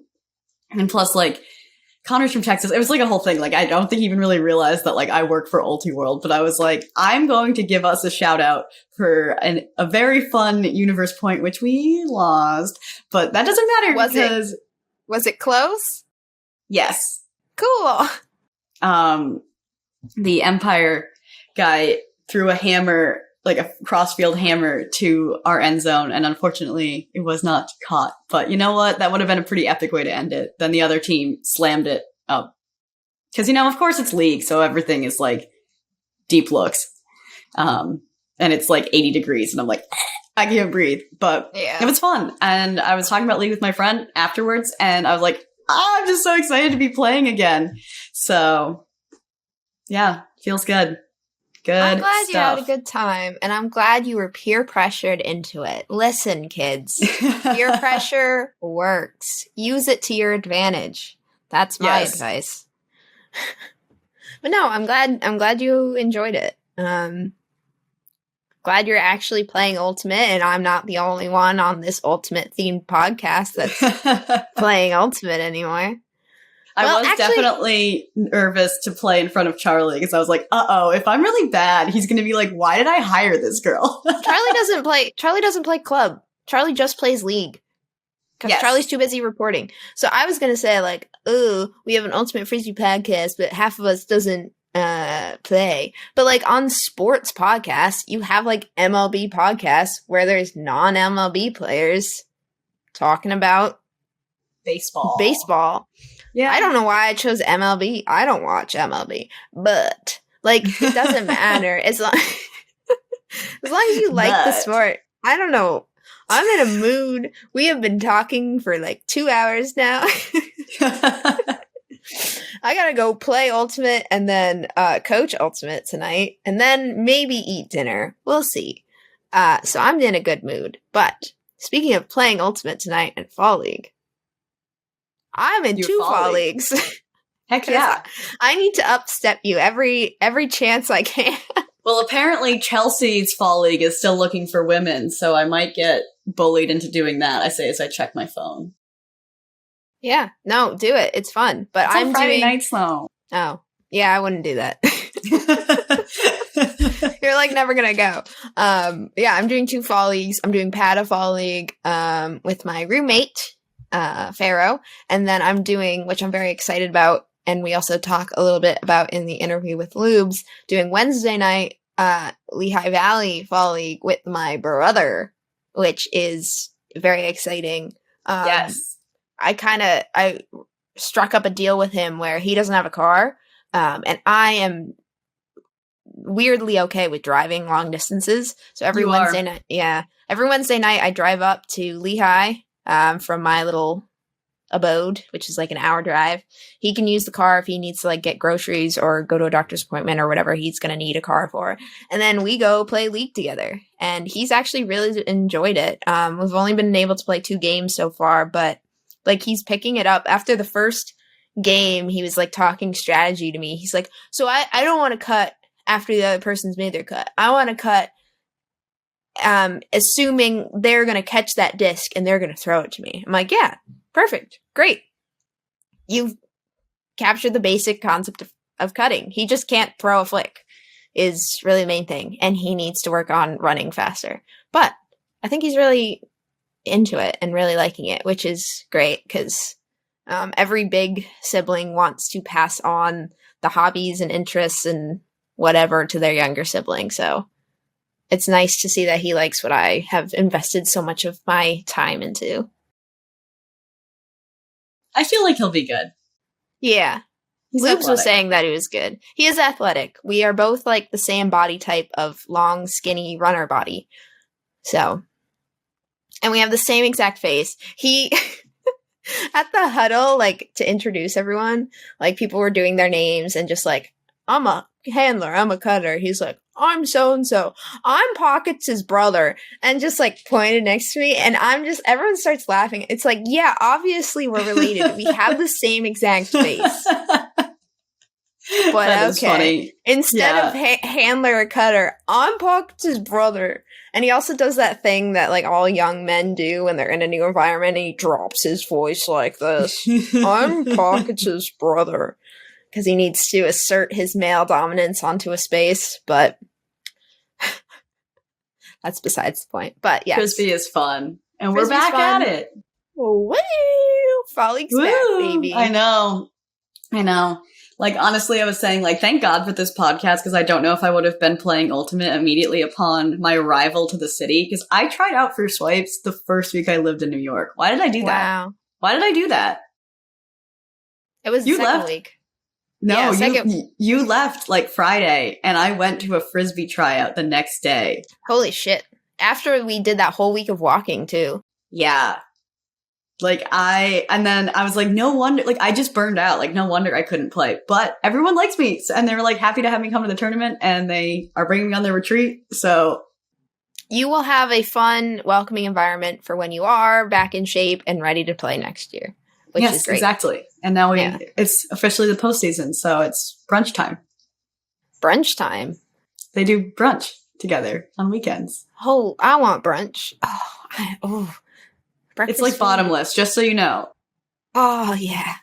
plus like Connor's from Texas. It was like a whole thing. Like, I don't think he even really realized that like I work for Ultiworld, but I was like, I'm going to give us a shout out for a very fun Universe Point, which we lost, but that doesn't matter was it close? Yes. Cool. The Empire guy threw a hammer, like a crossfield hammer, to our end zone, and unfortunately it was not caught. But you know what? That would have been a pretty epic way to end it. Then the other team slammed it up. Because, of course it's league, so everything is like deep looks. And it's like 80 degrees, and I'm like, I can't breathe. But It was fun. And I was talking about league with my friend afterwards, and I was like, I'm just so excited to be playing again. So, yeah, feels good. Good I'm glad stuff. you had a good time, and I'm glad you were peer pressured into it. Listen, kids, peer pressure works. Use it to your advantage. That's my advice. But no, I'm glad you enjoyed it. Glad you're actually playing Ultimate, and I'm not the only one on this Ultimate themed podcast that's playing Ultimate anymore. I was definitely nervous to play in front of Charlie because I was like, if I'm really bad, he's going to be like, why did I hire this girl? Charlie doesn't play club. Charlie just plays league. Because Charlie's too busy reporting. So I was going to say like, we have an Ultimate Frisbee podcast, but half of us doesn't play. But like on sports podcasts, you have like MLB podcasts where there's non-MLB players talking about baseball. Yeah. I don't know why I chose MLB. I don't watch MLB, but like it doesn't matter as long as you like the sport. I don't know. I'm in a mood. We have been talking for like 2 hours now. I gotta go play Ultimate and then coach Ultimate tonight, and then maybe eat dinner. We'll see. So I'm in a good mood. But speaking of playing Ultimate tonight and Fall League, I'm in two fall leagues. Heck yeah. I need to upstep you every chance I can. Well, apparently Chelsea's fall league is still looking for women, so I might get bullied into doing that, I say as I check my phone. Yeah. No, do it. It's fun. But it's I'm Friday nights though. Oh. Yeah, I wouldn't do that. You're like never gonna go. Yeah, I'm doing 2 fall leagues. I'm doing Pata Fall League with my roommate. Pharaoh, and then I'm doing, which I'm very excited about, and we also talk a little bit about in the interview with Lubes, doing Wednesday night Lehigh Valley Fall League with my brother, which is very exciting. Yes. I struck up a deal with him where he doesn't have a car, and I am weirdly okay with driving long distances. So every Wednesday night I drive up to Lehigh from my little abode, which is like an hour drive. He can use the car if he needs to like get groceries or go to a doctor's appointment or whatever he's going to need a car for. And then we go play League together. And he's actually really enjoyed it. We've only been able to play 2 games so far, but like he's picking it up. After the first game, he was like talking strategy to me. He's like, so I don't want to cut after the other person's made their cut. I want to cut assuming they're going to catch that disc and they're going to throw it to me. I'm like, yeah, perfect. Great. You've captured the basic concept of cutting. He just can't throw a flick is really the main thing. And he needs to work on running faster. But I think he's really into it and really liking it, which is great because every big sibling wants to pass on the hobbies and interests and whatever to their younger sibling. So it's nice to see that he likes what I have invested so much of my time into. I feel like he'll be good. Yeah. Lubes was saying that he was good. He is athletic. We are both like the same body type of long, skinny runner body. So, and we have the same exact face. He, at the huddle, like to introduce everyone, like people were doing their names and just like, I'm a handler, I'm a cutter. He's like, I'm so-and-so. I'm Pockets' brother. And just like pointed next to me. And everyone starts laughing. It's like, yeah, obviously we're related. We have the same exact face. But that is funny. Instead of handler or cutter, I'm Pockets' brother. And he also does that thing that like all young men do when they're in a new environment, and he drops his voice like this. I'm Pockets' brother. Because he needs to assert his male dominance onto a space, but that's besides the point. But yes. Frisbee is fun. And Frisbee's we're back at it. Woo! Frolics back, baby. I know. Like, honestly, I was saying, like, thank God for this podcast, because I don't know if I would have been playing Ultimate immediately upon my arrival to the city, because I tried out for swipes the first week I lived in New York. Why did I do that? Wow. Why did I do that? It was the second week. No, yeah, you left like Friday, and I went to a Frisbee tryout the next day. Holy shit. After we did that whole week of walking, too. Yeah. And then I was like, no wonder, like, I just burned out. Like, no wonder I couldn't play. But everyone likes me, and they were, like, happy to have me come to the tournament, and they are bringing me on their retreat, so. You will have a fun, welcoming environment for when you are back in shape and ready to play next year. Which is great. Exactly. And now it's officially the postseason, so it's brunch time. Brunch time? They do brunch together on weekends. Oh, I want brunch. Breakfast it's like bottomless, just so you know. Oh, yeah.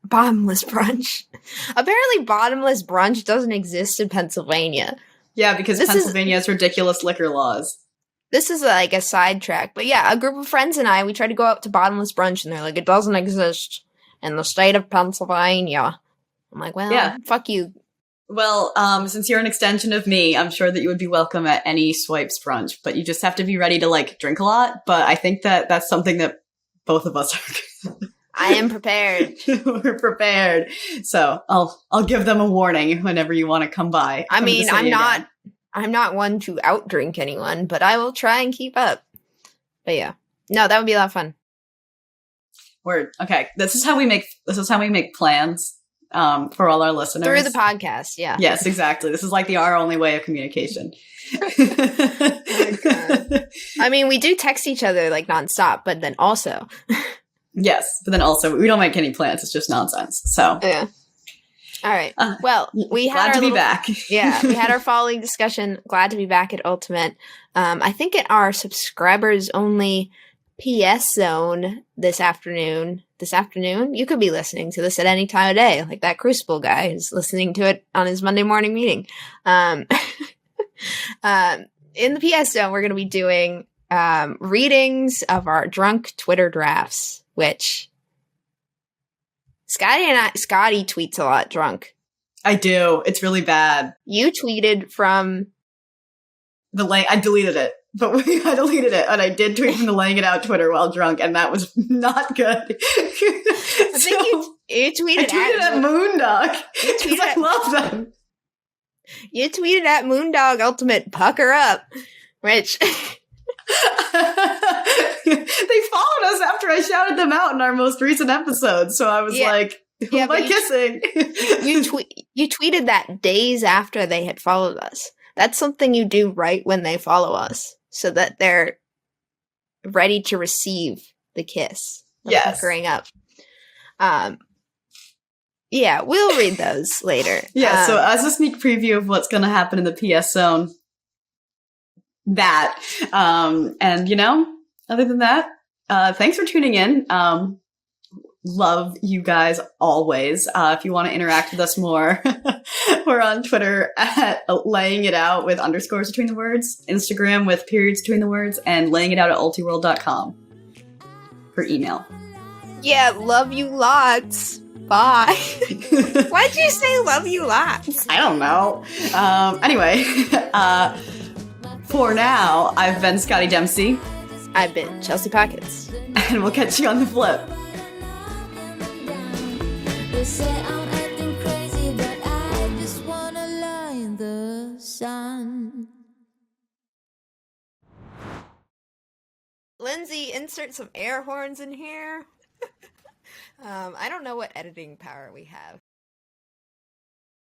Bottomless brunch. Apparently bottomless brunch doesn't exist in Pennsylvania. Yeah, because Pennsylvania has ridiculous liquor laws. This is like a sidetrack, but yeah, a group of friends and I, we tried to go out to bottomless brunch, and they're like, it doesn't exist in the state of Pennsylvania. I'm like, well, fuck you. Well, since you're an extension of me, I'm sure that you would be welcome at any swipes brunch, but you just have to be ready to like drink a lot. But I think that that's something that both of us are. I am prepared. We're prepared. So I'll give them a warning whenever you want to come by. I mean, I'm not one to outdrink anyone, but I will try and keep up. But yeah. No, that would be a lot of fun. Word. Okay. This is how we make plans for all our listeners. Through the podcast, yeah. Yes, exactly. This is like our only way of communication. Oh God. I mean, we do text each other like nonstop, but then also. Yes, but then also we don't make any plans. It's just nonsense. So. Yeah. All right. Well, we had glad to be back. Yeah, we had our following discussion. Glad to be back at Ultimate. I think in our subscribers only PS zone this afternoon. You could be listening to this at any time of day, like that Crucible guy who's listening to it on his Monday morning meeting. In the PS zone, we're going to be doing readings of our drunk Twitter drafts, which Scotti tweets a lot drunk. I do. It's really bad. You tweeted from the I deleted it, but I deleted it, and I did tweet from the Laying It Out Twitter while drunk, and that was not good. I think you tweeted at Moondog because I love them. You tweeted at Moondog Ultimate Pucker Up, which they followed us after I shouted them out in our most recent episode, so I was like, who am I kissing? You tweeted that days after they had followed us. That's something you do right when they follow us, so that they're ready to receive the kiss. Yes. Puckering up. Yeah, we'll read those later. Yeah, so as a sneak preview of what's going to happen in the PS zone, that. And, other than that, thanks for tuning in. Love you guys always. If you want to interact with us more, we're on Twitter at laying it out with underscores between the words, Instagram with periods between the words, and laying it out at ultiworld.com for email. Yeah, love you lots. Bye. Why'd you say love you lots? I don't know. Anyway, for now, I've been Scotti Dempsey. I've been Chelsea Pockets. And we'll catch you on the flip. They say I'm acting crazy, but I just wanna lie in the sun. Lindsay, insert some air horns in here. I don't know what editing power we have.